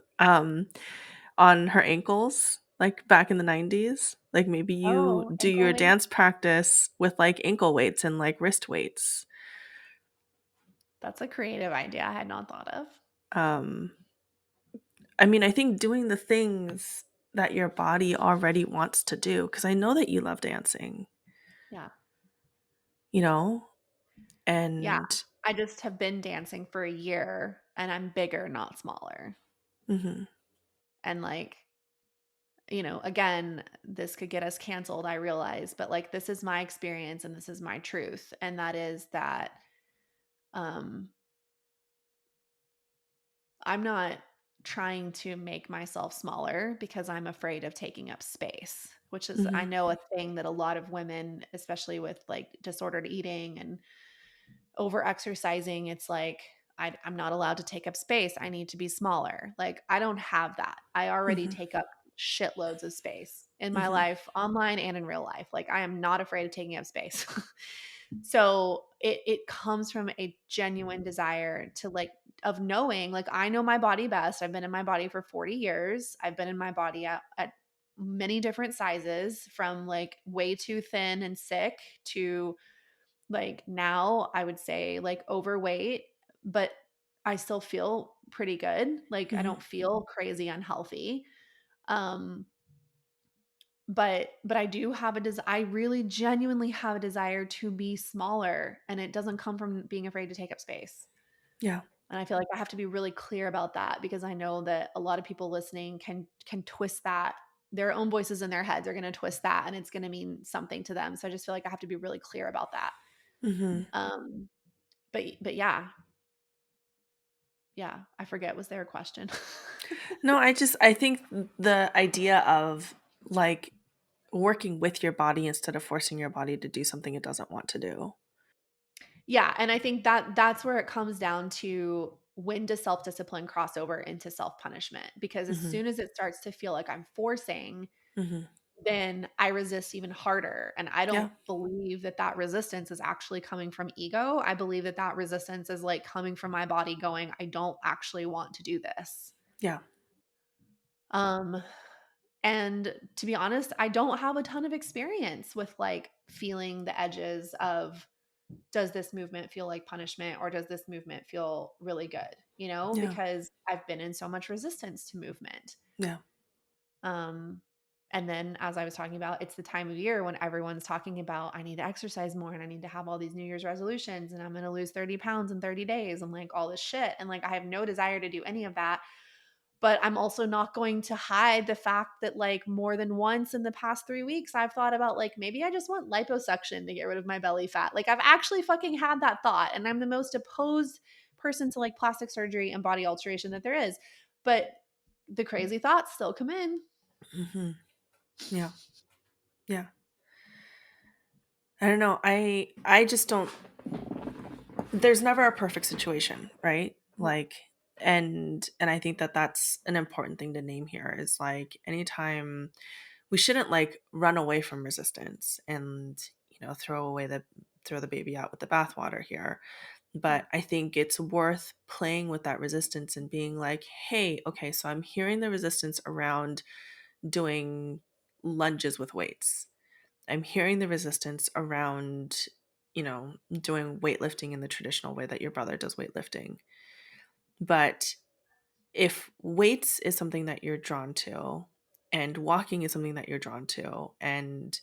on her ankles, like, back in the '90s. Like, maybe you Oh, do ankle your weight? dance practice with, like, ankle weights and, like, wrist weights. That's a creative idea I had not thought of. Um, I mean, I think doing the things that your body already wants to do, because I know that you love dancing, Yeah. you know? Yeah. And I just have been dancing for a year, and I'm bigger, not smaller. mhm, And, like, again, this could get us canceled, I realize, but, like, this is my experience and this is my truth, and that is that, um, I'm not trying to make myself smaller because I'm afraid of taking up space, which is, I mhm, know, a thing that a lot of women, especially with, like, disordered eating and over exercising, it's like, I'm not allowed to take up space. I need to be smaller. Like, I don't have that. I already mhm, take up shitloads of space in my mhm, life, online and in real life. Like, I am not afraid of taking up space. So it comes from a genuine desire to, like, of knowing, like, I know my body best. I've been in my body for 40 years. I've been in my body at many different sizes, from like way too thin and sick to, like, now I would say, like, overweight, but I still feel pretty good. Like, I mhm. don't feel crazy unhealthy. Um, but I do have I really genuinely have a desire to be smaller, and it doesn't come from being afraid to take up space. Yeah, And I feel like I have to be really clear about that, because I know that a lot of people listening can twist that. Their own voices in their heads are going to twist that, and it's going to mean something to them. So I just feel like I have to be really clear about that. mhm. Um, but yeah, yeah, I forget, was there a question? No, I think the idea of, like, working with your body instead of forcing your body to do something it doesn't want to do. Yeah, and I think that that's where it comes down to, when does self-discipline cross over into self-punishment? Because as Mhm, soon as it starts to feel like I'm forcing, mhm. then I resist even harder, and I don't Yeah, believe that that resistance is actually coming from ego. I believe that that resistance is, like, coming from my body going, "I don't actually want to do this." yeah, Um, and to be honest, I don't have a ton of experience with, like, feeling the edges of, does this movement feel like punishment, or does this movement feel really good? yeah, Because I've been in so much resistance to movement. yeah, Um, and then, as I was talking about, it's the time of year when everyone's talking about, I need to exercise more and I need to have all these New Year's resolutions and I'm going to lose 30 pounds in 30 days and, like, all this shit. And, like, I have no desire to do any of that. But I'm also not going to hide the fact that, like, more than once in the past 3 weeks, I've thought about, like, maybe I just want liposuction to get rid of my belly fat. Like, I've actually fucking had that thought. And I'm the most opposed person to, like, plastic surgery and body alteration that there is. But the crazy thoughts still come in. mhm. Yeah, yeah. I don't know, I just don't there's never a perfect situation, right? Like, And I think that that's an important thing to name here is like anytime we shouldn't like run away from resistance and throw the baby out with the bathwater here. Yeah. But I think it's worth playing with that resistance and being like, hey, okay, so I'm hearing the resistance around doing lunges with weights. I'm hearing the resistance around, doing weightlifting in the traditional way that your brother does weightlifting. But if weights is something that you're drawn to, and walking is something that you're drawn to, and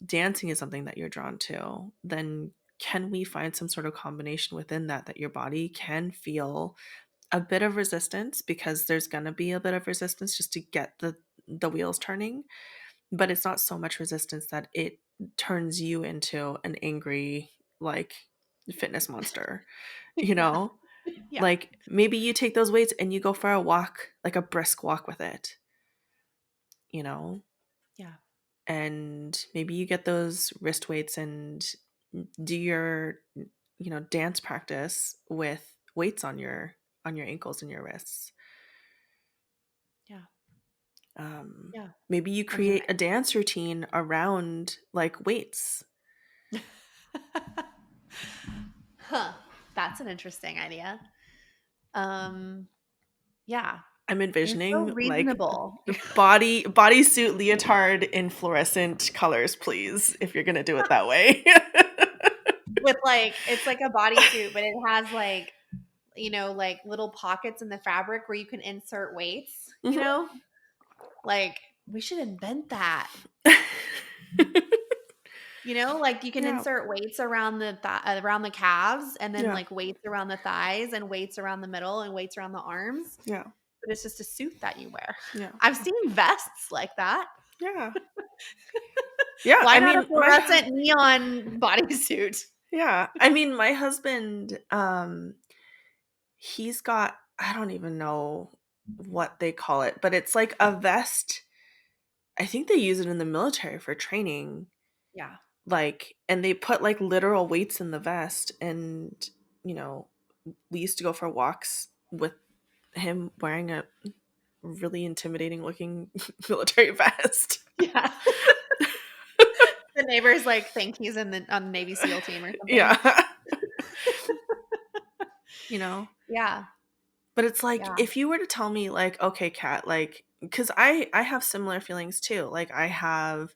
dancing is something that you're drawn to, then can we find some sort of combination within that your body can feel a bit of resistance, because there's going to be a bit of resistance just to get the wheels turning, but it's not so much resistance that it turns you into an angry like fitness monster, you Yeah. know? Yeah. Like maybe you take those weights and you go for a walk, like a brisk walk with it, you know? Yeah. And maybe you get those wrist weights and do your dance practice with weights on your ankles and your wrists. Yeah. um Yeah. Maybe you I mean, create a dance routine around like weights. huh. That's an interesting idea. Um, yeah. I'm You're so envisioning like reasonable. bodysuit leotard in fluorescent colors, please, if you're gonna do it that way. With like it's like a bodysuit, but it has like, like little pockets in the fabric where you can insert weights, Mhm. Like we should invent that. Like you can Yeah, insert weights around around the calves and then yeah, like weights around the thighs and weights around the middle and weights around the arms, yeah, but it's just a suit that you wear. yeah, I've seen vests like that. yeah, yeah. Why I not a mean, fluorescent neon bodysuit? yeah, I mean, my husband, he's got, I don't even know what they call it, but it's like a vest. I think they use it in the military for training, Yeah. like, and they put like literal weights in the vest. And, you know, we used to go for walks with him wearing a really intimidating looking military vest. Yeah. The neighbors like think he's on the Navy SEAL team or something. Yeah. you know, Yeah. but it's like Yeah. if you were to tell me like, okay, Kat, like, because I have similar feelings too. Like I have,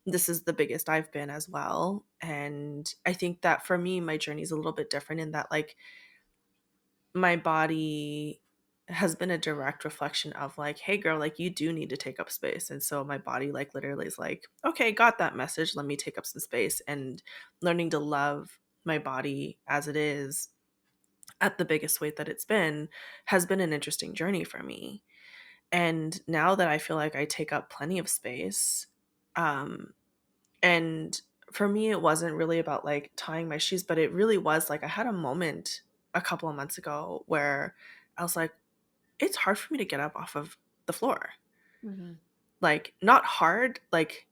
this is the biggest I've been as well. And I think that for me, my journey is a little bit different in that like my body has been a direct reflection of like, hey girl, like you do need to take up space. And so my body like literally is like, okay, got that message, let me take up some space. And learning to love my body as it is at the biggest weight that it's been has been an interesting journey for me. And now that I feel like I take up plenty of space, um and for me it wasn't really about like tying my shoes, but it really was like I had a moment a couple of months ago where I was like, it's hard for me to get up off of the floor. Mhm. Like not hard like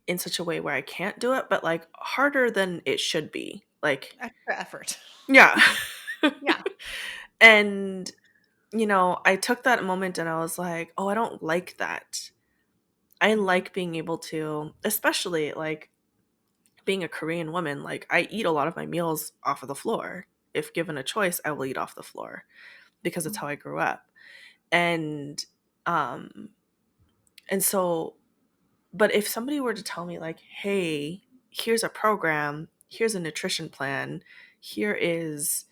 in such a way where I can't do it, but like harder than it should be. Like Extra effort. yeah. Yeah. And I took that moment and I was like, oh, I don't like that. I Mhm. like being able to, especially like being a Korean woman, like I eat a lot of my meals off of the floor. If given a choice, I will eat off the floor because it's how I grew up. And um and so, but if somebody were to tell me like, "Hey, here's a program, here's a nutrition plan, here is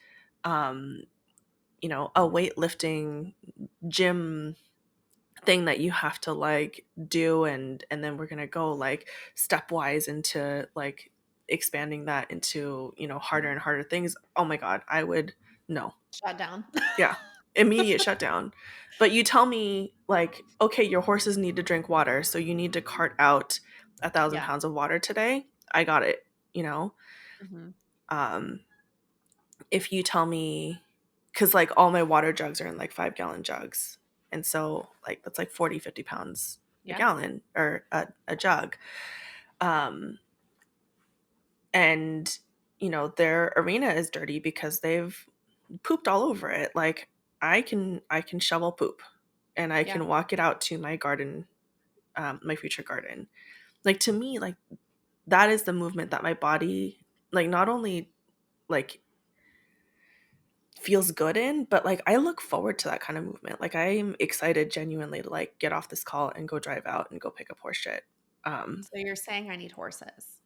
um a weightlifting gym thing that you have to like do, and then we're going to go like stepwise into like expanding that into harder and harder things." Oh my god, I would, no. Shut down. Yeah, immediate shutdown. But you tell me like, okay, your horses need to drink water, so you need to cart out 1,000 Yeah. pounds of water today. I got it. Mhm. um if you tell me, because like all my water jugs are in like 5-gallon jugs, and so like that's like 40-50 pounds a Yeah. gallon or a jug. um and their arena is dirty because they've pooped all over it. Like I can shovel poop and I Yeah. can walk it out to my garden, my future garden. Like, to me, like, that is the movement that my body, like, not only, like, feels good in, but, like, I look forward to that kind of movement. Like, I'm excited genuinely to, like, get off this call and go drive out and go pick up horse shit. Um, So you're saying I need horses.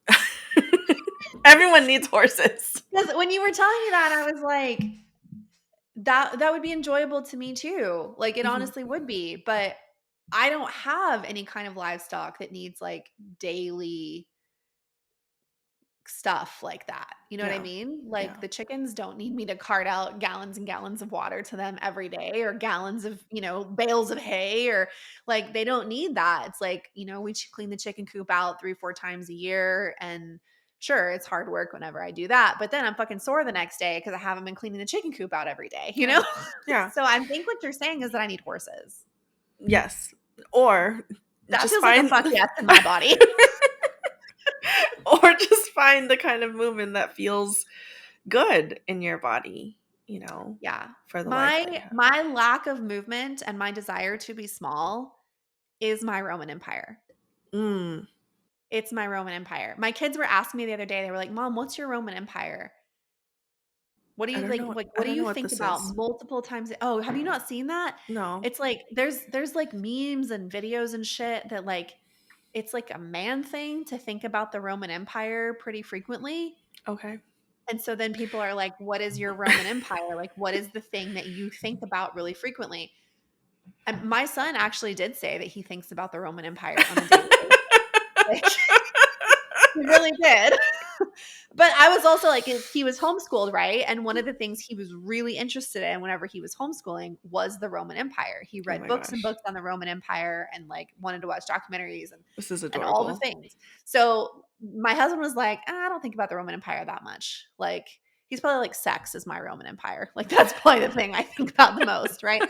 Everyone needs horses. Because when you were telling me that, I was like, that would be enjoyable to me too. Like, it Mhm. honestly would be, but I don't have any kind of livestock that needs, like, daily stuff like that. You know what I Yeah. mean? Like, Yeah. the chickens don't need me to cart out gallons and gallons of water to them every day, or gallons of, bales of hay, or like, they don't need that. It's like, we clean the chicken coop out 3, 4 times a year. And sure, it's hard work whenever I do that. But then I'm fucking sore the next day because I haven't been cleaning the chicken coop out every day, you Yeah. know? Yeah. So I think what you're saying is that I need horses. Yes. Or That just feels like a find fuck yes in my body. or just find the kind of movement that feels good in your body, Yeah. for the life that you My have. my lack of movement and my desire to be small is my Roman Empire. Mm, It's my Roman Empire. My kids were asking me the other day, they were like, "Mom, what's your Roman Empire? What do I you don't know what I do don't know you what think this about is. multiple times?" Oh, have you not seen that? No. It's like there's like memes and videos and shit that, like, it's like a man thing to think about the Roman Empire pretty frequently. Okay. And so then people are like, "What is your Roman Empire? Like, what is the thing that you think about really frequently?" And my son actually did say that he thinks about the Roman Empire on a daily basis. Like, he really did. But I was also like, he was homeschooled, right? And one of the things he was really interested in whenever he was homeschooling was the Roman Empire. He Oh read my books and gosh. books on the Roman Empire, and, like, wanted to watch documentaries This is and all the adorable. things. So my husband was like, I don't think about the Roman Empire that much. Like, he's probably like, sex is my Roman Empire. Like, that's probably the thing I think about the most, right?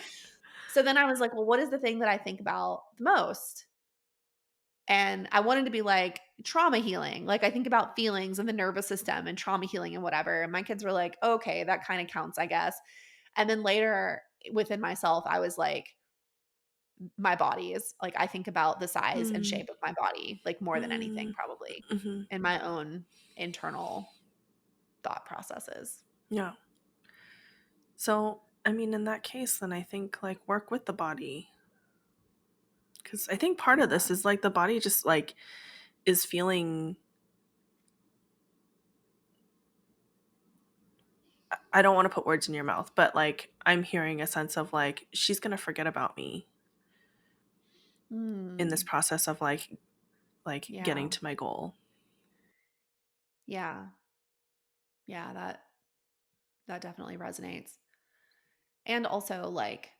So then I was like, well, what is the thing that I think about the most? And I wanted to be like, trauma healing. Like, I think about feelings and the nervous system and trauma healing and whatever. And my kids were like, okay, that kind of counts, I guess. And then later within myself, I was like, my body is like, I think about the size and Mm, shape of my body, like, more than anything, mm, probably, mhm. in my own internal thought processes. Yeah. So, I mean, in that case, then I think, like, work with the body, because I think part of Yeah. this is, like, the body just, like, is feeling. I don't wanna put words in your mouth, but, like, I'm hearing a sense of, like, she's gonna forget about me in this Mm. process of, like, getting Yeah. to my goal. Yeah. Yeah. That definitely resonates. And also, like,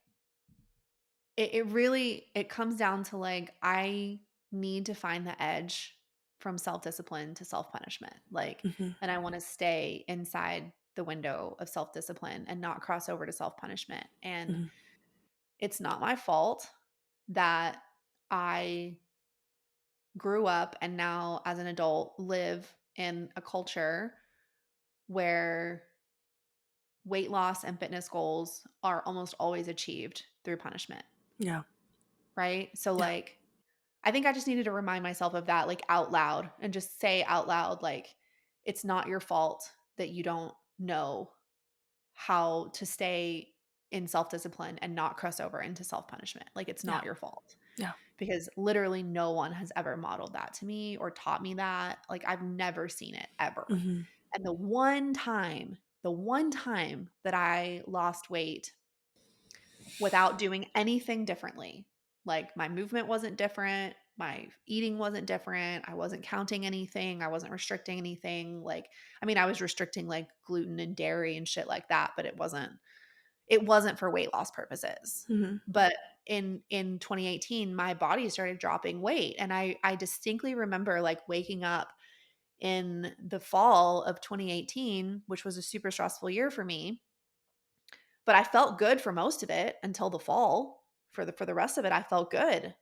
it really it comes down to, like, I need to find the edge from self-discipline to self-punishment, like, Mhm, and I wanna stay inside the window of self-discipline and not cross over to self-punishment. And mhm. it's not my fault that I grew up and now as an adult live in a culture where weight loss and fitness goals are almost always achieved through punishment, Yeah, right? So, yeah. like, I think I just needed to remind myself of that, like, out loud, and just say out loud, like, it's not your fault that you don't know how to stay in self discipline and not cross over into self punishment. Like, it's Yeah, not your fault, yeah. because literally no one has ever modeled that to me or taught me that. Like, I've never seen it ever. Mhm, And the one time that I lost weight without doing anything differently. Like, my movement wasn't different, my eating wasn't different, I wasn't counting anything, I wasn't restricting anything. Like, I mean, I was restricting, like, gluten and dairy and shit like that, but it wasn't for weight loss purposes. mhm. But in 2018, my body started dropping weight, and I distinctly remember, like, waking up in the fall of 2018, which was a super stressful year for me, but I felt good for most of it until the fall. For the rest of it, I felt good.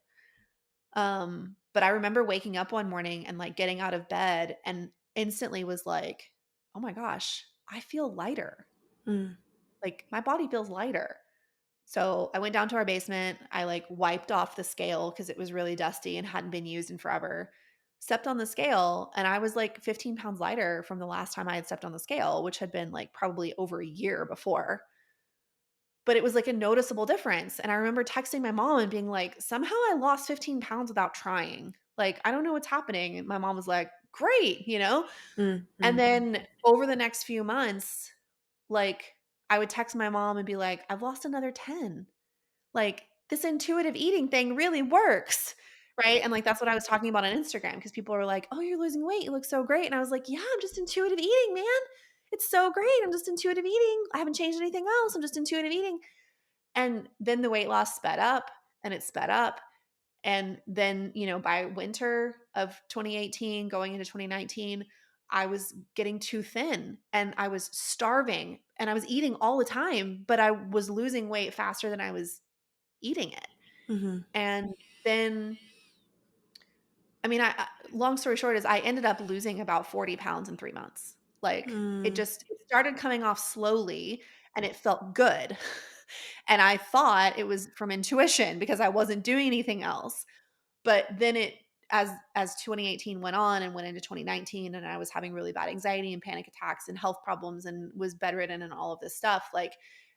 But I remember waking up one morning and, like, getting out of bed and instantly was like, "Oh my gosh, I feel lighter. Mm, Like, my body feels lighter." So I went down to our basement. I like wiped off the scale because it was really dusty and hadn't been used in forever. Stepped on the scale and I was like 15 pounds lighter from the last time I had stepped on the scale, which had been like probably over a year before. But it was like a noticeable difference. And I remember texting my mom and being like, somehow I lost 15 pounds without trying. Like, I don't know what's happening. And my mom was like, great, you know? Mm, And mm, then over the next few months, like I would text my mom and be like, I've lost another 10. Like, this intuitive eating thing really works, right? And, like, that's what I was talking about on Instagram because people were like, "Oh, you're losing weight. You look so great." And I was like, "Yeah, I'm just intuitive eating, man. It's so great. I'm just intuitive eating. I haven't changed anything else. I'm just intuitive eating." And then the weight loss sped up and it sped up. And then, by winter of 2018 going into 2019, I was getting too thin and I was starving and I was eating all the time, but I was losing weight faster than I was eating it. mhm, And then, I mean, long story short is I ended up losing about 40 pounds in 3 months. Like, mm, it started coming off slowly and it felt good. And I thought it was from intuition because I wasn't doing anything else. But then as 2018 went on and went into 2019 and I was having really bad anxiety and panic attacks and health problems and was bedridden and all of this stuff, like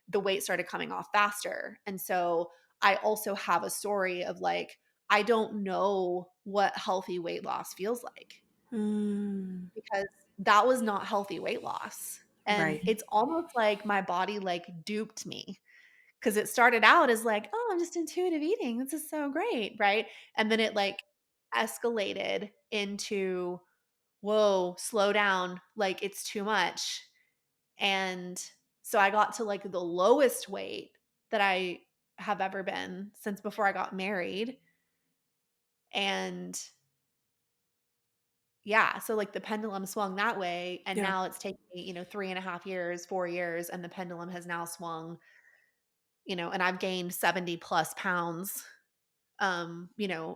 the weight started coming off faster. And so I also have a story of like, I don't know what healthy weight loss feels like mm. because that was not healthy weight loss. And Right. it's almost like my body like duped me because it started out as like, "Oh, I'm just intuitive eating. This is so great," right? And then it, like, escalated into, "Whoa, slow down, like, it's too much." And so I got to, like, the lowest weight that I have ever been since before I got married, and yeah, so, like, the pendulum swung that way, and Yeah. now it's taken me, 3.5 years, 4 years, and the pendulum has now swung, and I've gained 70 plus pounds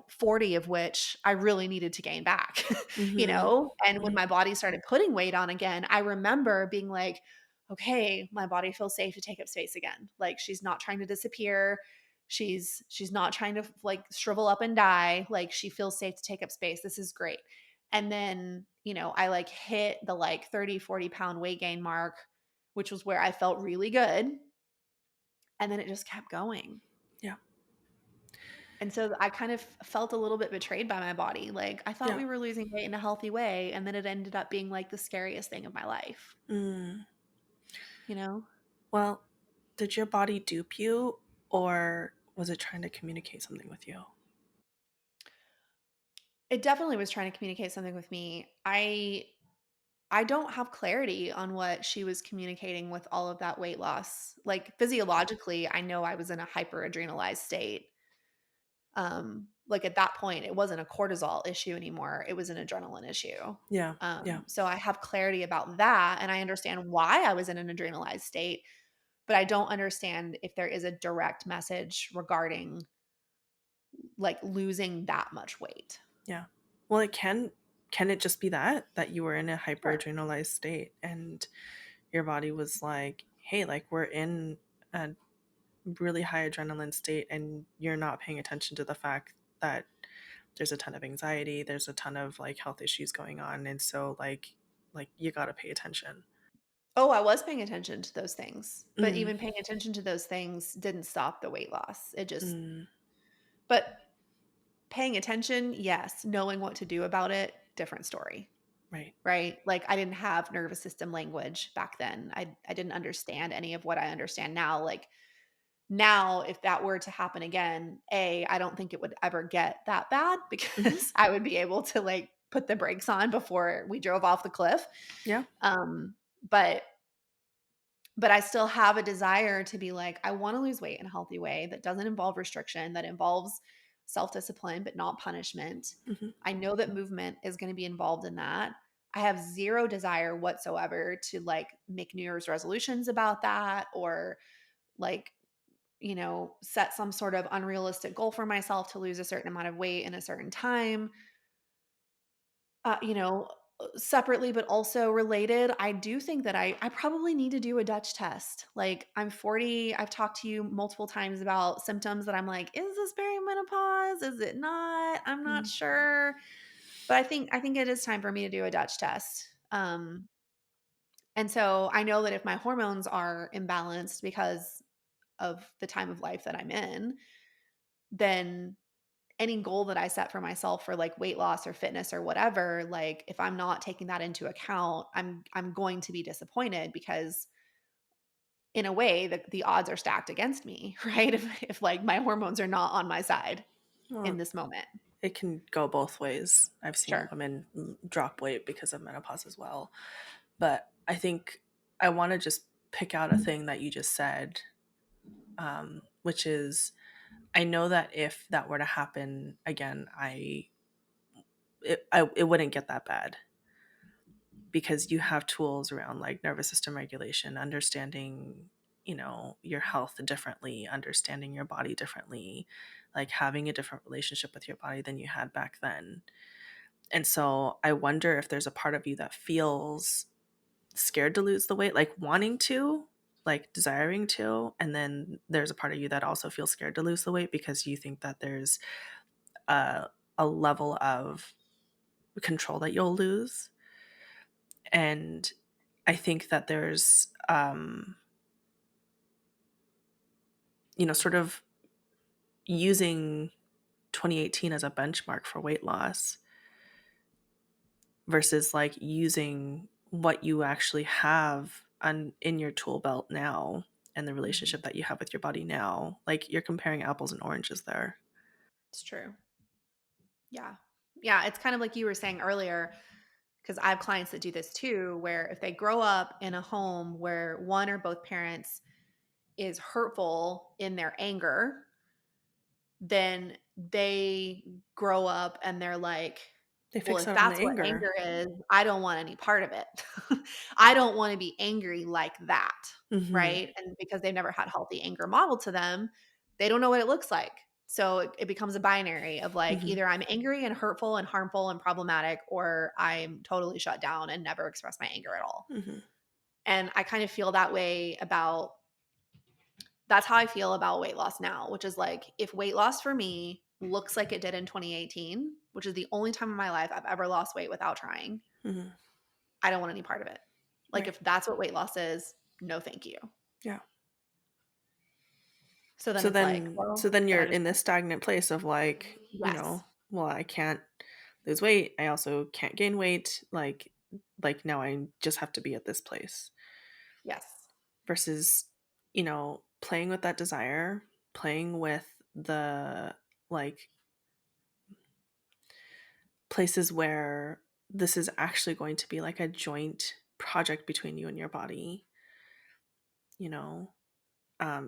40 of which I really needed to gain back, Mhm, And when mhm, my body started putting weight on again, I remember being like, okay, my body feels safe to take up space again. Like she's not trying to disappear. She's not trying to like shrivel up and die. Like she feels safe to take up space. This is great. And then, I like hit the like 30, 40 pound weight gain mark, which was where I felt really good. And then it just kept going. yeah, And so I kind of felt a little bit betrayed by my body. Like I thought yeah, we were losing weight in a healthy way, and then it ended up being like the scariest thing of my life, mm. you know? Well, did your body dupe you, or was it trying to communicate something with you? It definitely was trying to communicate something with me. I don't have clarity on what she was communicating with all of that weight loss. Like physiologically, I know I was in a hyper adrenalized state. Like at that point, it wasn't a cortisol issue anymore. It was an adrenaline issue. Yeah, yeah, So I have clarity about that and I understand why I was in an adrenalized state, but I don't understand if there is a direct message regarding like losing that much weight. yeah. Well, can it just be that you were in a Sure. hyperadrenalized state and your body was like, "Hey, like we're in a really high adrenaline state and you're not paying attention to the fact that there's a ton of anxiety, there's a ton of like health issues going on, and so like you got to pay attention." Oh, I was paying attention to those things, but Mm, even paying attention to those things didn't stop the weight loss. It just, mm, but paying attention, yes. Knowing what to do about it, different story. right. Right? Like, I didn't have nervous system language back then. I didn't understand any of what I understand now. Like, now, if that were to happen again, I don't think it would ever get that bad Mhm. because I would be able to, like, put the brakes on before we drove off the cliff. Yeah. Um, but but I still have a desire to be like, I wanna lose weight in a healthy way that doesn't involve restriction, that involves self-discipline, but not punishment. Mhm. I know that movement is gonna be involved in that. I have 0 desire whatsoever to, like, make New Year's resolutions about that or, like, set some sort of unrealistic goal for myself to lose a certain amount of weight in a certain time. You know separately but also related, I do think that I probably need to do a Dutch test. Like, I'm 40, I've talked to you multiple times about symptoms that I'm like, "Is this perimenopause? Is it not? I'm not Mm. sure." But I think it is time for me to do a Dutch test. And so I know that if my hormones are imbalanced because of the time of life that I'm in, then any goal that I set for myself for like weight loss or fitness or whatever, like if I'm not taking that into account, I'm going to be disappointed because in a way the odds are stacked against me, right? If like my hormones are not on my side in Well, this moment. it can go both ways. I've seen Sure. women drop weight because of menopause as well. But I think I want to just pick out a thing that you just said, which is I know that if that were to happen again, it wouldn't get that bad because you have tools around like nervous system regulation, understanding, your health differently, understanding your body differently, like having a different relationship with your body than you had back then. And so I wonder if there's a part of you that feels scared to lose the weight, like wanting to, like desiring to, and then there's a part of you that also feels scared to lose the weight because you think that there's a, a level of control that you'll lose. And I think that there's sort of using 2018 as a benchmark for weight loss versus like using what you actually have in your tool belt now and the Mhm. relationship that you have with your body now. Like you're comparing apples and oranges there. It's true. Yeah. Yeah, it's kind of like you were saying earlier, because I have clients that do this too, where if they grow up in a home where one or both parents is hurtful in their anger, then they grow up and they're like, They well, fix if it on the that's what anger. anger is, I don't want any part of it. I don't want to be angry like that. Mhm. Right. And because they've never had healthy anger modeled to them, they don't know what it looks like. So it becomes a binary of like Mhm. either I'm angry and hurtful and harmful and problematic, or I'm totally shut down and never express my anger at all. Mhm. And I kind of feel that way about that's how I feel about weight loss now, which is like if weight loss for me looks like it did in 2018, which is the only time in my life I've ever lost weight without trying, Mhm. I don't want any part of it. Like Right. if that's what weight loss is, no thank you. Yeah. So then So it's like, then so well, then then you're I just in this stagnant place of like, yes. well, I can't lose weight. I also can't gain weight. Like now I just have to be at this place Yes. versus, playing with that desire, playing with the like places where this is actually going to be like a joint project between you and your body, you know,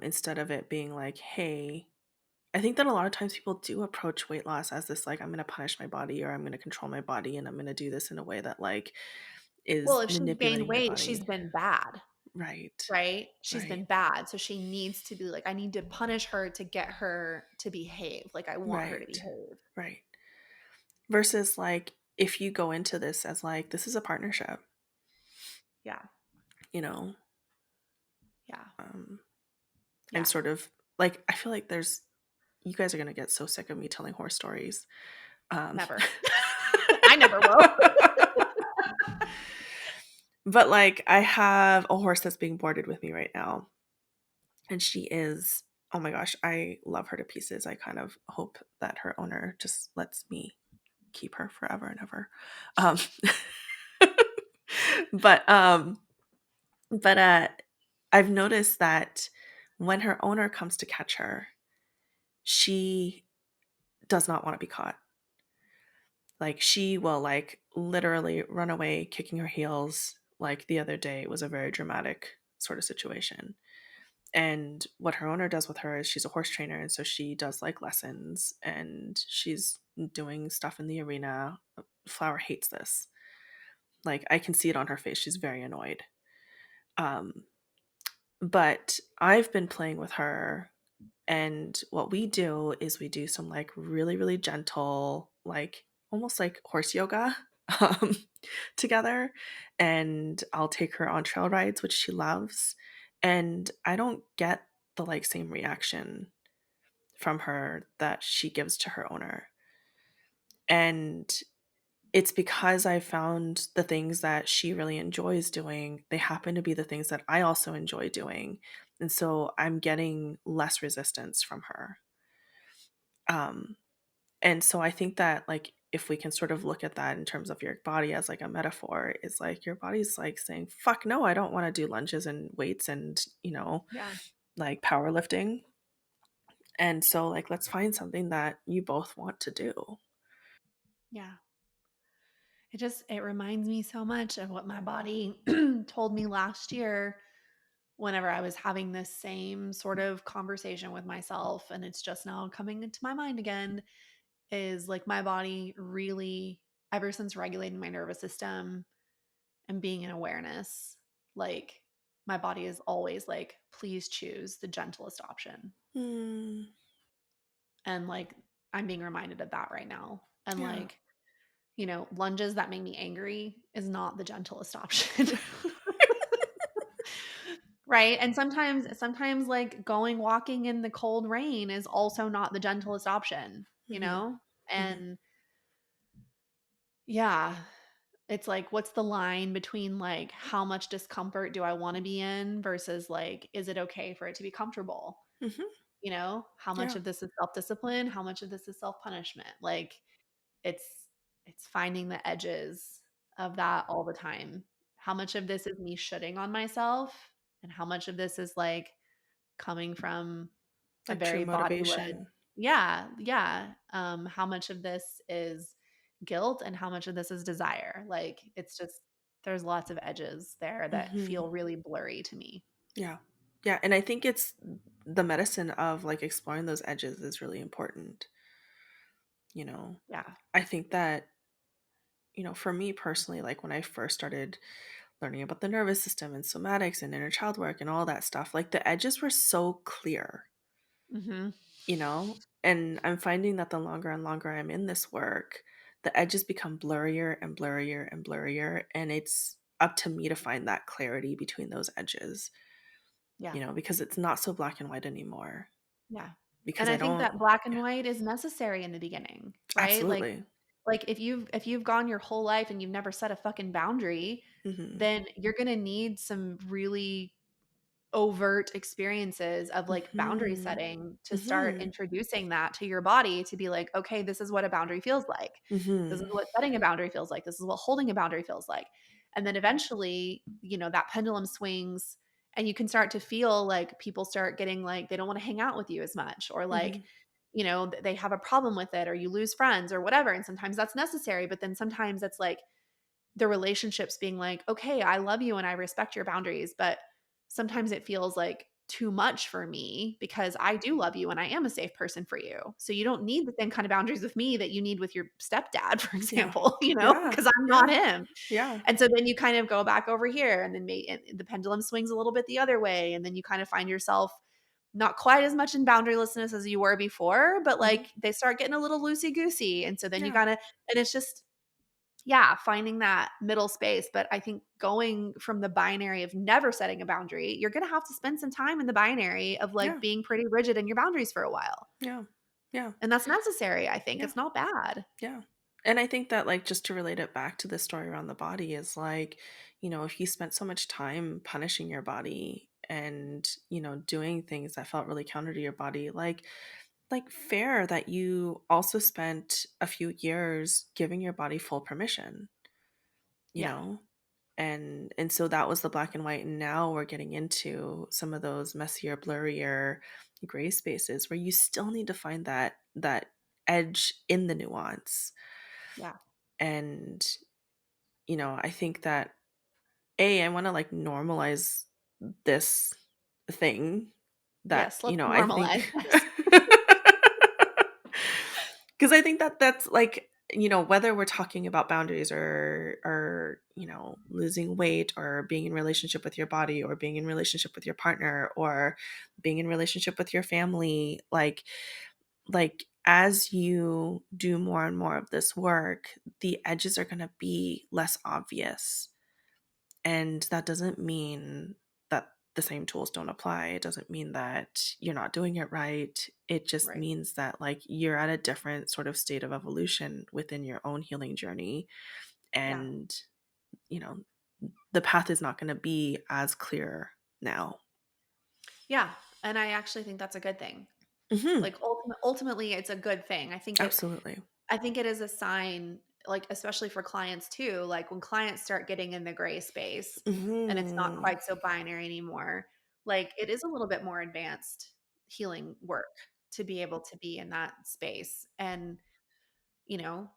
instead of it being like, hey, I think that a lot of times people do approach weight loss as this like I'm going to punish my body or I'm going to control my body and I'm going to do this in a way that like Well, is if she's gained manipulating your weight, she's body. been bad, Right. right? She's Right. been bad. So she needs to be like, I need to punish her to get her to behave. Like I want her to Right. behave. Right. Versus like if you go into this as like this is a partnership, Yeah. you know, Yeah. um and Yeah. sort of like I feel like there's you guys are going to get so sick of me telling horror stories. Um Never. I never will. but like I have a horse that's being boarded with me right now. And she is, oh my gosh, I love her to pieces. I kind of hope that her owner just lets me keep her forever and ever. Um, but um, but I've noticed that when her owner comes to catch her, she does not want to be caught. Like she will like literally run away, kicking her heels. Like the other day, it was a very dramatic sort of situation. And what her owner does with her is she's a horse trainer. And so she does like lessons and she's doing stuff in the arena. Flower hates this. Like I can see it on her face. She's very annoyed. Um, but I've been playing with her. And what we do is we do some like really, really gentle, like almost like horse yoga. um, together, and I'll take her on trail rides, which she loves, and I don't get the, like, same reaction from her that she gives to her owner, and it's because I found the things that she really enjoys doing, they happen to be the things that I also enjoy doing, and so I'm getting less resistance from her. Um, and so I think that, like, if we can sort of look at that in terms of your body as, like, a metaphor, is like your body's, like, saying, "Fuck no, I don't wanna do lunges and weights and, Yeah. like, powerlifting." And so, like, let's find something that you both want to do. Yeah. It reminds me so much of what my body told me last year whenever I was having this same sort of conversation with myself, and it's just now coming into my mind again, is like my body really, ever since regulating my nervous system and being in awareness, like my body is always like, please choose the gentlest option. Mm, And like I'm being reminded of that right now. And yeah. like, lunges that make me angry is not the gentlest option. Right? And sometimes like going walking in the cold rain is also not the gentlest option, you Mhm, know? mhm, And yeah, it's like what's the line between like how much discomfort do I want to be in versus like is it okay for it to be comfortable? mhm, How much yeah, of this is self-discipline, how much of this is self-punishment? Like it's it's finding the edges of that all the time. How much of this is me shitting on myself and how much of this is like coming from a like, true very body-led. motivation. Yeah, yeah. How much of this is guilt and how much of this is desire? Like, it's just there's lots of edges there that Mhm, feel really blurry to me. yeah, yeah, and I think it's the medicine of, like, exploring those edges is really important, you know? Yeah. I think that, for me personally, like, when I first started learning about the nervous system and somatics and inner child work and all that stuff, like, the edges were so clear, Mhm. you know? And I'm finding that the longer and longer I'm in this work, the edges become blurrier and blurrier and blurrier, and it's up to me to find that clarity between those edges, Yeah. because it's not so black and white anymore. Yeah. Because And I I think don't that black and Yeah, white is necessary in the beginning, right? absolutely. Like if you've gone your whole life and you've never set a fucking boundary, Mhm. then you're going to need some really overt experiences of like boundary Mhm. setting to start Mhm. introducing that to your body to be like, okay, this is what a boundary feels like. This is Mhm. what setting a boundary feels like. This is what holding a boundary feels like. And then eventually, that pendulum swings and you can start to feel like people start getting like they don't want to hang out with you as much or like Mhm. they have a problem with it or you lose friends or whatever and sometimes that's necessary but then sometimes it's like the relationships being like, okay, I love you and I respect your boundaries, but sometimes it feels like too much for me because I do love you and I am a safe person for you. So you don't need the same kind of boundaries with me that you need with your stepdad, for Yeah. example, Yeah. because I'm not Yeah. him. Yeah. And so then you kind of go back over here and then and the pendulum swings a little bit the other way. And then you kind of find yourself not quite as much in boundarylessness as you were before, but Mhm. like they start getting a little loosey goosey. And so then you Yeah. gotta, and it's just, yeah, finding that middle space, but I think going from the binary of never setting a boundary, you're gonna have to spend some time in the binary of, like, Yeah. being pretty rigid in your boundaries for a while, Yeah. Yeah. and that's necessary, I think, Yeah. it's not bad. Yeah. And I think that, like, just to relate it back to the story around the body is like, if you spent so much time punishing your body and, doing things that felt really counter to your body, like fair that you also spent a few years giving your body full permission, you Yeah, know? And so that was the black and white, and now we're getting into some of those messier, blurrier gray spaces where you still need to find that edge in the nuance. yeah. And I think that I want to, like, normalize this thing that, Yes, let's I normalize think this. because I think that that's like, whether we're talking about boundaries or losing weight or being in relationship with your body or being in relationship with your partner or being in relationship with your family, like as you do more and more of this work, the edges are going to be less obvious. And that doesn't mean that the same tools don't apply. It doesn't mean that you're not doing it right. It just Right. means that like you're at a different sort of state of evolution within your own healing journey. Yeah. And, you know, the path is not going to be as clear now. Yeah. And I actually think that's a good thing. Hmm. Like ultimately it's a good thing. Absolutely. I think it is a sign, like, especially for clients too, like when clients start getting in the gray space and it's not Hmm. quite so binary anymore, like it is a little bit more advanced healing work to be able to be in that space. And, you know,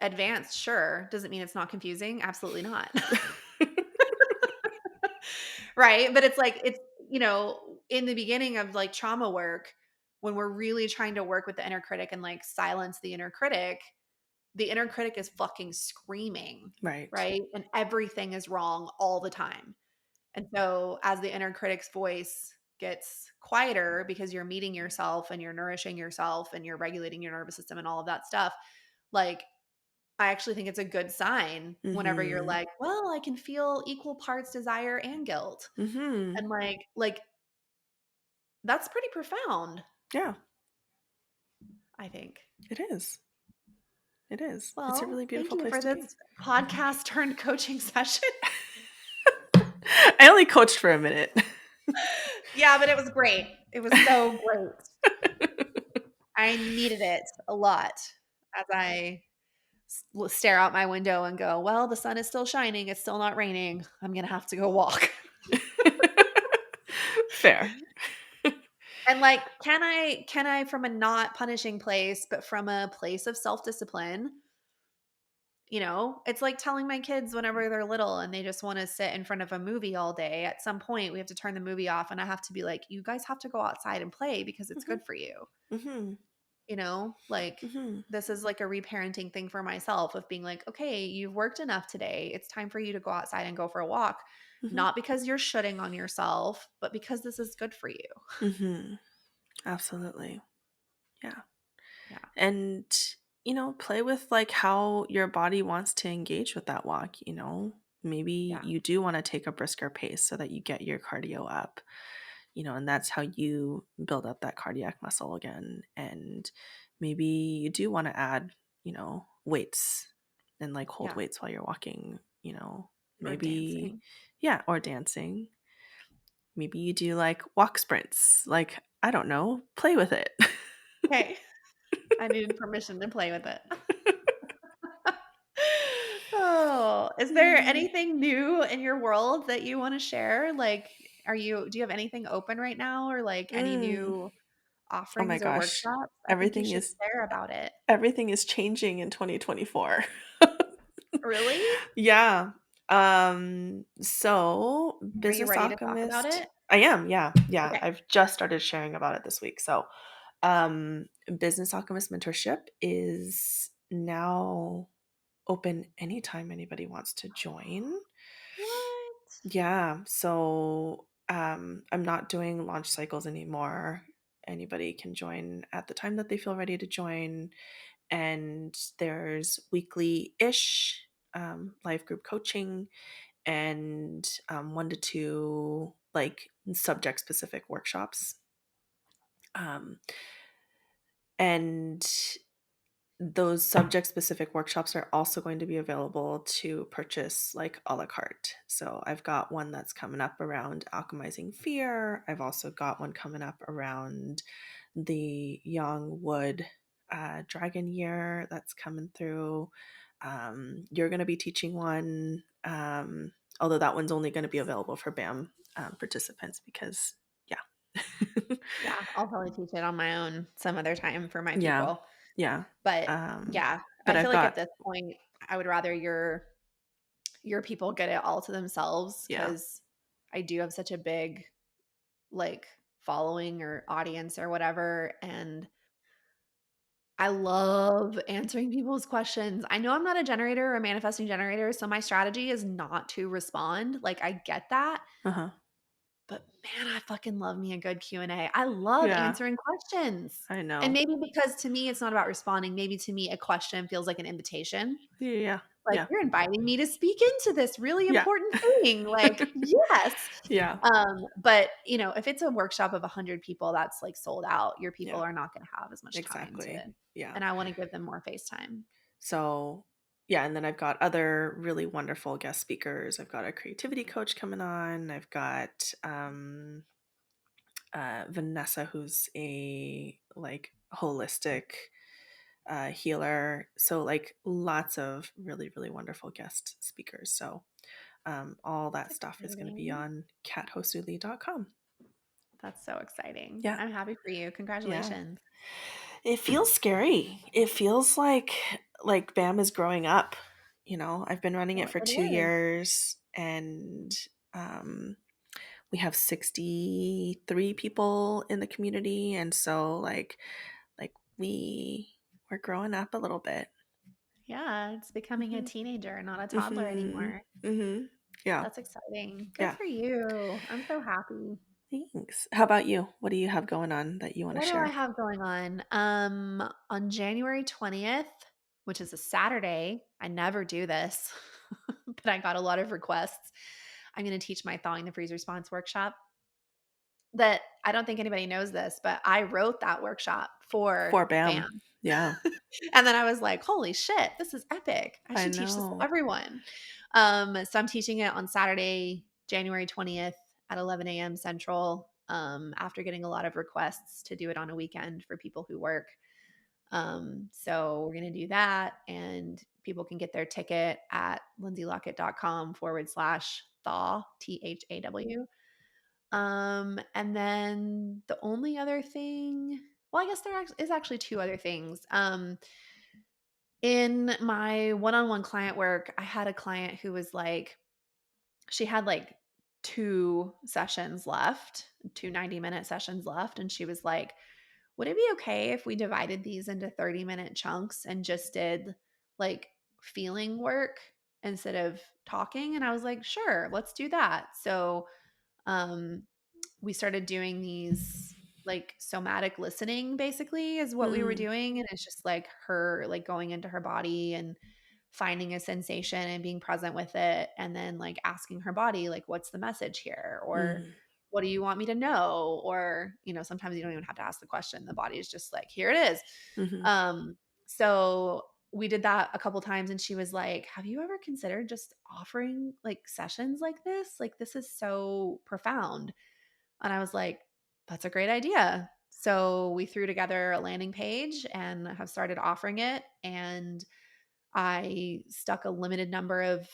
advanced, sure. Doesn't mean it's not confusing. Absolutely not. Right. But it's like, in the beginning of like trauma work, when we're really trying to work with the inner critic and like silence the inner critic is fucking screaming, Right. right? And everything is wrong all the time. And so as the inner critic's voice gets quieter because you're meeting yourself and you're nourishing yourself and you're regulating your nervous system and all of that stuff, like I actually think it's a good sign whenever you're Hmm. like, well, I can feel equal parts desire and guilt. Hmm. And like that's pretty profound, Yeah, I think. it is. It is. It's a Well, really thank beautiful you place for to this be. podcast turned coaching session. I only coached for a minute. Yeah, but it was great. It was so great. I needed it a lot as I stare out my window and go, "Well, the sun is still shining. It's still not raining. I'm gonna have to go walk." Fair. And like, can I from a not punishing place, but from a place of self-discipline, it's like telling my kids whenever they're little and they just want to sit in front of a movie all day. At some point, we have to turn the movie off and I have to be like, "You guys have to go outside and play because it's Mhm, good for you." mhm, Like mhm, this is like a reparenting thing for myself of being like, okay, you've worked enough today. It's time for you to go outside and go for a walk. mhm, Not because you're shitting on yourself, but because this is good for you. mhm. Absolutely. Yeah. Yeah. And, play with like how your body wants to engage with that walk. Maybe Yeah. you do want to take a brisker pace so that you get your cardio up, and that's how you build up that cardiac muscle again. And maybe you do want to add, weights and like hold Yeah. weights while you're walking. Or Maybe, dancing. yeah, or dancing. Maybe you do like walk sprints. Like, I don't know, play with it. Okay. I needed permission to play with it. Oh, is there Mhm. anything new in your world that you want to share? Like, do you have anything open right now or like any Mm. new Oh my offerings or gosh. workshops? I think you Everything should is share about it. everything is changing in 2024. Really? Yeah. So Are you Business ready to talk about Alchemist. it? I am, yeah. Yeah. Okay. I've just started sharing about it this week. So Business Alchemist mentorship is now open anytime anybody wants to join. What? Yeah. So I'm not doing launch cycles anymore. Anybody can join at the time that they feel ready to join. And there's weekly ish live group coaching and 1 to 2 like subject specific workshops. Um, and those subject specific workshops are also going to be available to purchase like a la carte. So I've got one that's coming up around alchemizing fear. I've also got one coming up around the young wood dragon year that's coming through. You're going to be teaching one, although that one's only going to be available for BAM participants because, yeah. Yeah, I'll probably teach it on my own some other time for my Yeah. people. Yeah. But Um, yeah, but I I've feel like at got, this point, I would rather your people get it all to themselves yeah. because I do have such a big like following or audience or whatever. And I love answering people's questions. I know I'm not a generator or a manifesting generator, so my strategy is not to respond. Like I get that, Uh-huh. But man, I fucking love me a good Q&A. I love Yeah, answering questions. I And know. maybe because to me it's not about responding, maybe to me a question feels like an invitation. Yeah, yeah, Like, yeah, "You're inviting me to speak into this really yeah. important thing." Like, yes. Yeah, But, if it's a workshop of 100 people that's, like, sold out, your people yeah, are not gonna have as much time exactly. Yeah. and I wanna give them more face time. So, yeah, and then I've got other really wonderful guest speakers. I've got a creativity coach coming on. I've got Vanessa, who's a like holistic healer. So, like, lots of really, really wonderful guest speakers. So, all That's that stuff is going to be exciting. on kathosuli.com. That's so exciting. Yeah, I'm happy for you. yeah. Congratulations. It feels scary. It feels like BAM is growing up. You know, I've been running it Well, for it 2 is. years, and um we have 63 people in the community, and so like we're growing up a little bit. Yeah, it's becoming a Mhm. teenager, not a toddler Mhm. anymore. Mhm. Yeah. That's exciting. Good Yeah. for you. I'm so happy. Thanks. How about you? What do you have going on that you wanna What do I share? have going on? On January 20th, which is a Saturday, I never do this, but I got a lot of requests. I'm going to teach my thawing the freeze response workshop. That I don't think anybody knows this, but I wrote that workshop for For BAM. BAM. Yeah. And then I was like, "Holy shit, this is epic. I I should teach this to know. everyone." So I'm teaching it on Saturday, January 20th at 11 a.m. Central, after getting a lot of requests to do it on a weekend for people who work. So we're going to do that, and people can get their ticket at lindsaylockett.com/thaw, THAW. And then the only other thing, well, I guess is actually two other things. In my one-on-one client work, I had a client who was like, she had like two sessions left, two 90-minute sessions left. And she was like, would it be okay if we divided these into 30-minute chunks and just did like feeling work instead of talking? And I was like, sure, let's do that. So, um, we started doing these like somatic listening basically is what we were Mm. doing, and it's just like her like going into her body and finding a sensation and being present with it, and then like asking her body like what's the message here, or Mm. what do you want me to know, or sometimes you don't even have to ask the question, the body is just like here it is. Mhm. So we did that a couple times, and she was like, have you ever considered just offering like sessions like this? Like this is so profound. And I was like, that's a great idea. So we threw together a landing page and have started offering it. And I stuck a limited number of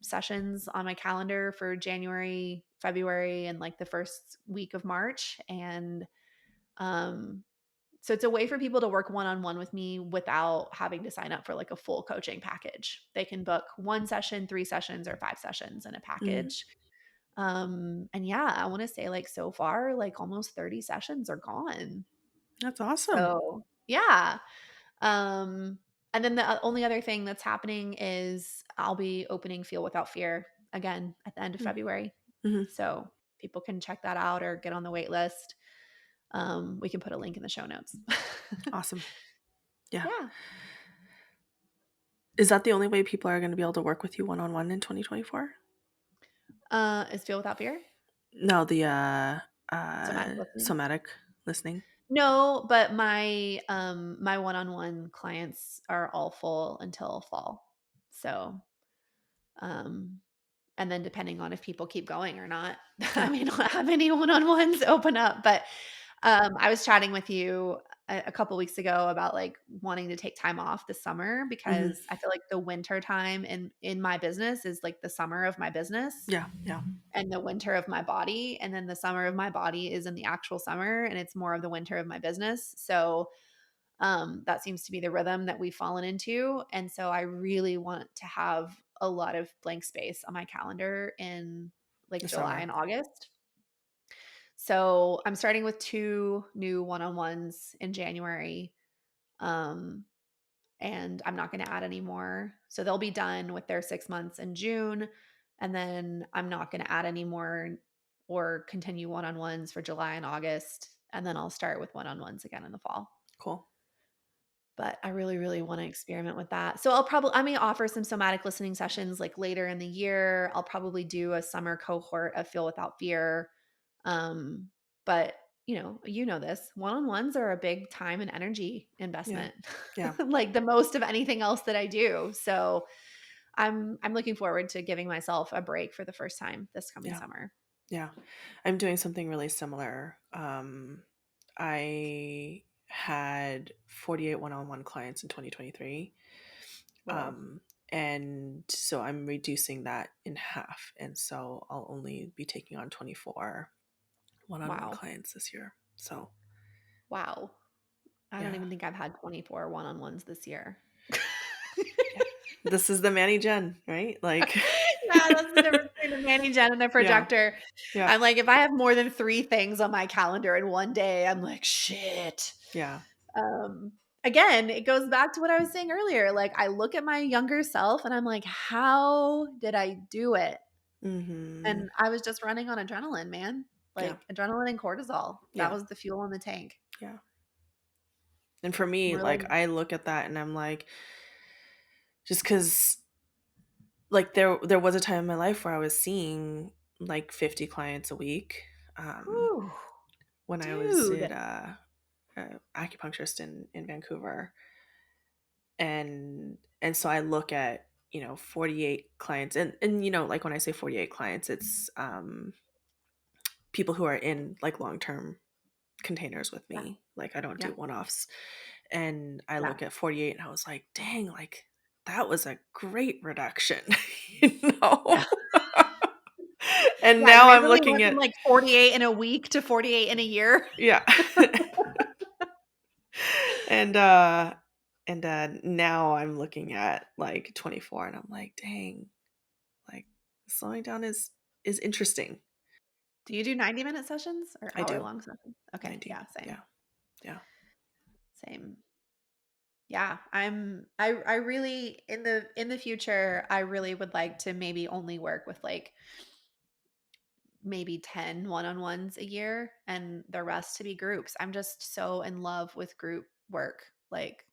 sessions on my calendar for January, February, and like the first week of March. And um, so it's a way for people to work one on one with me without having to sign up for like a full coaching package. They can book one session, three sessions, or five sessions in a Mm. package. And yeah, I wanna say, like, so far, like, almost 30 sessions are gone. That's awesome. So, yeah. Um, and then the only other thing that's happening is I'll be opening Feel Without Fear again at the end of Mm. February. Mhm. So, people can check that out or get on the wait list. We can put a link in the show notes. Awesome. Yeah. Yeah. Is that the only way people are gonna be able to work with you one-on-one in 2024? Is Feel Without Fear? No, the, Somatic listening? somatic listening? No, but my one-on-one clients are all full until fall. So, um and then depending on if people keep going or not, I Yeah. may not have any one-on-ones open up, but I was chatting with you a couple weeks ago about like wanting to take time off this summer Mhm. because I feel like the winter time in my business is like the summer of my business Yeah, yeah. and the winter of my body, and then the summer of my body is in the actual summer and it's more of the winter of my business. So that seems to be the rhythm that we've fallen into. And so I really want to have a lot of blank space on my calendar in like The July summer. and August. So I'm starting with two new one-on-ones in January. Um, and I'm not going to add any more. So they'll be done with their 6 months in June. And then I'm not going to add any more or continue one-on-ones for July and August, and then I'll start with one-on-ones again in the fall. Cool. But I really, really wanna experiment with that. So I may offer some somatic listening sessions, like, later in the year. I'll probably do a summer cohort of Feel Without Fear. Um, but, you know this, one-on-ones are a big time and energy Yeah. investment, Yeah. like, the most of anything else that I do. So, I'm looking forward to giving myself a break for the first time this coming Yeah. summer. Yeah. I'm doing something really similar. I had 48 one-on-one clients in 2023. Whoa. Um, and so I'm reducing that in half. And so I'll only be taking on 24 one-on-one Wow. clients this year. So, Wow. I don't yeah. even think I've had 24 one-on-ones this year. Yeah. This is the Manny Jen, right? Like, Yeah, that's the difference between the mani gen and the yeah. projector. Yeah. I'm like, if I have more than 3 things on my calendar in one day, I'm like, "Shit." Yeah. Um, Again, it goes back to what I was saying earlier, like, I look at my younger self and I'm like, "How did I do it?" Mhm. And I was just running on adrenaline, man. Yeah. Like, adrenaline and cortisol. That Yeah. was the fuel in the tank. Yeah. And for I'm me, like, really I look at that and I'm like, just because, like, there was a time in my life where I was seeing like 50 clients a week, um, whew, when I was dude. at acupuncturist in Vancouver, and so I look at 48 clients, and like when I say 48 clients, it's people who are in like long term containers with Yeah, me. Like I don't do yeah, one offs. And I yeah. look at 48 and I was like, dang, like that was a great reduction, you know? And Yeah, you now may I'm really looking went from, at, like, 48 in a week to 48 in a year. yeah. and now I'm looking at like 24 and I'm like, dang, like slowing down is interesting. Do you do 90-minute sessions or I do. hour-long sessions? Okay, 90. yeah, same, Yeah. Yeah. same. Yeah, I really in the future, I really would like to maybe only work with, like, maybe 10 one-on-ones a year and the rest to be groups. I'm just so in love with group work. Like,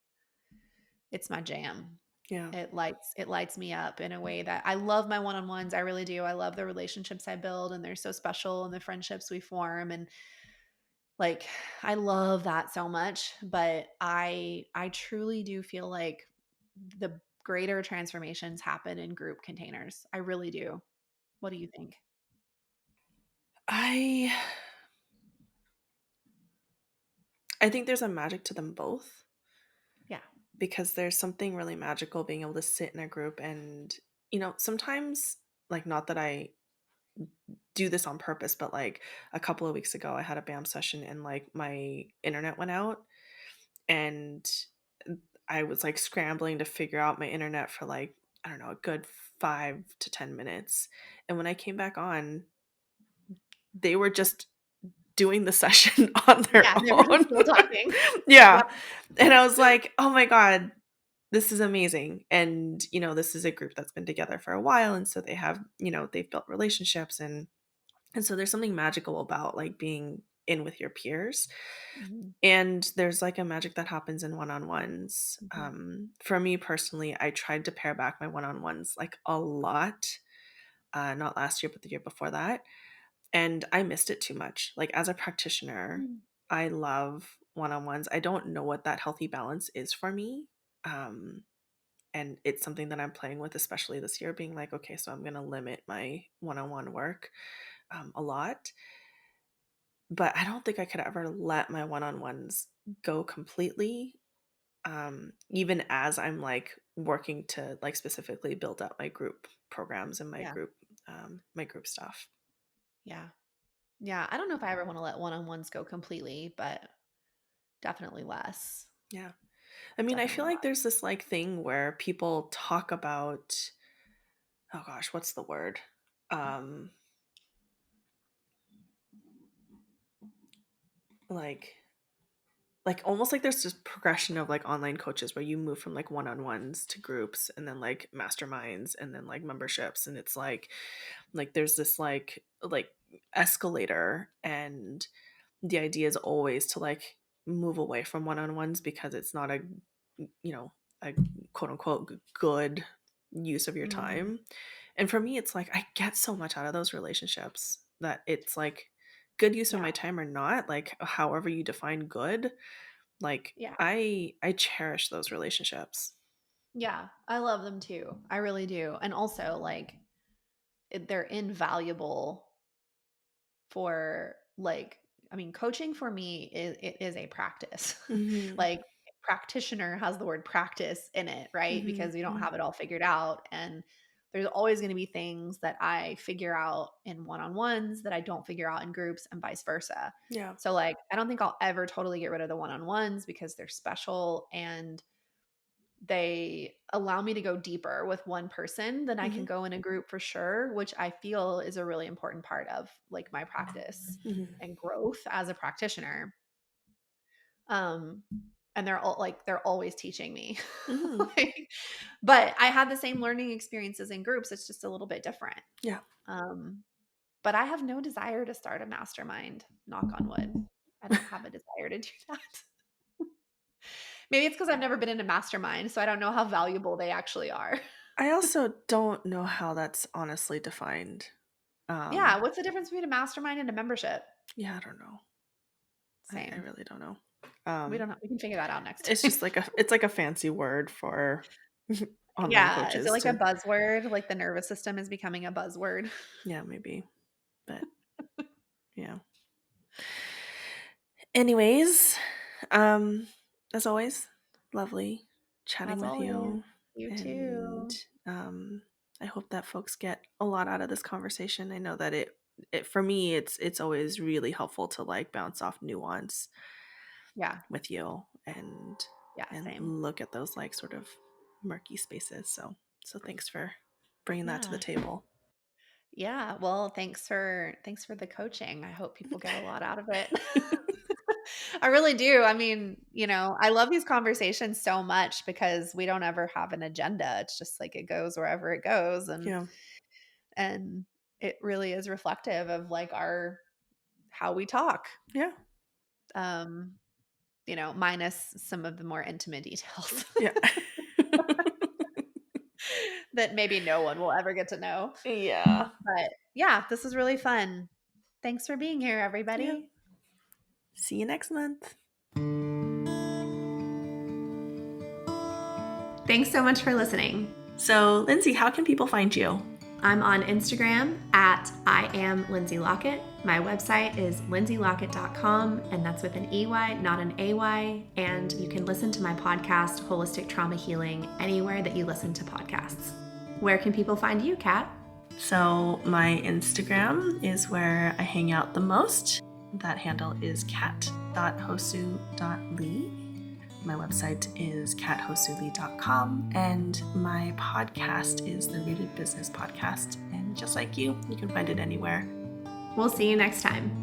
it's my jam. Yeah. It lights me up in a way that I love my one-on-ones. I really do. I love the relationships I build and they're so special and the friendships we form, and like, I love that so much, but I truly do feel like the greater transformations happen in group containers. I really do. What do you think? I I think there's a magic to them both, Yeah. because there's something really magical being able to sit in a group and sometimes, like, not that I do this on purpose, but like a couple of weeks ago I had a BAM session and like my internet went out, and I was like scrambling to figure out my internet for like, I don't know, a good 5 to 10 minutes. And when I came back on, they were just doing the session on their Yeah, they were just own. still talking. Yeah. Yep. And I was like, "Oh my god, this is amazing." And, this is a group that's been together for a while, and so they have, they've built relationships, and so there's something magical about like being in with your peers. Mhm, And there's like a magic that happens in one-on-ones. mhm, For me personally, I tried to pare back my one-on-ones like a lot. Not last year, but the year before that. And I missed it too much. Like as a practitioner, mm, I love one-on-ones. I don't know what that healthy balance is for me. Um, and it's something that I'm playing with, especially this year, being like, okay, so I'm going to limit my one-on-one work a lot. But I don't think I could ever let my one-on-ones go completely, even as I'm like working to like specifically build up my group programs and yeah, my group stuff. yeah, yeah, I don't know if I ever wanna let one-on-ones go completely, but definitely less, Yeah. I mean, I feel definitely like less. there's this like thing where people talk about, oh gosh, what's the word? Um, like almost like there's this progression of like online coaches where you move from like one-on-ones to groups and then like masterminds and then like memberships, and it's like there's this like escalator, and the idea is always to like move away from one-on-ones because it's not a, you know, a quote unquote good use of your Mm, time. And for me, it's like I get so much out of those relationships that it's like good use of yeah. my time or not, like however you define good, like Yeah. I cherish those relationships. Yeah. I love them too. I really do. And also, like, they're invaluable for, like, I mean, coaching for me is it is a practice. Mhm. Like, practitioner has the word practice in it, right? Mhm. Because we don't Mhm. have it all figured out, and there's always gonna be things that I figure out in one-on-ones that I don't figure out in groups and vice versa. Yeah. So, like, I don't think I'll ever totally get rid of the one-on-ones because they're special and they allow me to go deeper with one person than I can Mhm. go in a group for sure, which I feel is a really important part of like my practice Mhm. and growth as a practitioner. Um and they're all like they're always teaching me. Mhm. Like, but I had the same learning experiences in groups. It's just a little bit different. Yeah. Um but I have no desire to start a mastermind, knock on wood. I don't have a desire to do that. Maybe it's because I've never been in a mastermind, so I don't know how valuable they actually are. I also don't know how that's honestly defined. Yeah, Um, what's the difference between a mastermind and a membership? yeah, I don't know. I Same. really don't know. We Um, don't know. We can figure that out next it's time. just like a fancy word for online Yeah, is it coaches like a to, buzzword? Like the nervous system is becoming a buzzword? yeah, maybe. But yeah. Anyways, um, as always, lovely chatting As with always. you. You And too. um, I hope that folks get a lot out of this conversation. I know that it for me it's always really helpful to like bounce off nuance Yeah. with you and Yeah, and same. look at those like sort of murky spaces. So thanks for bringing that to the Yeah. table. Yeah. Well, thanks for the coaching. I hope people get a lot out of it. I really do. I mean, I love these conversations so much because we don't ever have an agenda. It's just like it goes wherever it goes Yeah. and it really is reflective of like our how we talk. Yeah. Um, minus some of the more intimate details Yeah. that maybe no one will ever get to know. Yeah. But yeah, this is really fun. Thanks for being here, Yeah. everybody. See you next month. Thanks so much for listening. So, Lindsay, how can people find you? I'm on Instagram at I am Lindsay Lockett. My website is lindsaylockett.com, and that's with an EY, not an AY. And you can listen to my podcast, Holistic Trauma Healing, anywhere that you listen to podcasts. Where can people find you, Kat? So, my Instagram is where I hang out the most. That handle is cat.hosu.lee. My website is cathosuli.com, and my podcast is the Rooted Business Podcast. And just like you can find it anywhere. We'll see you next time.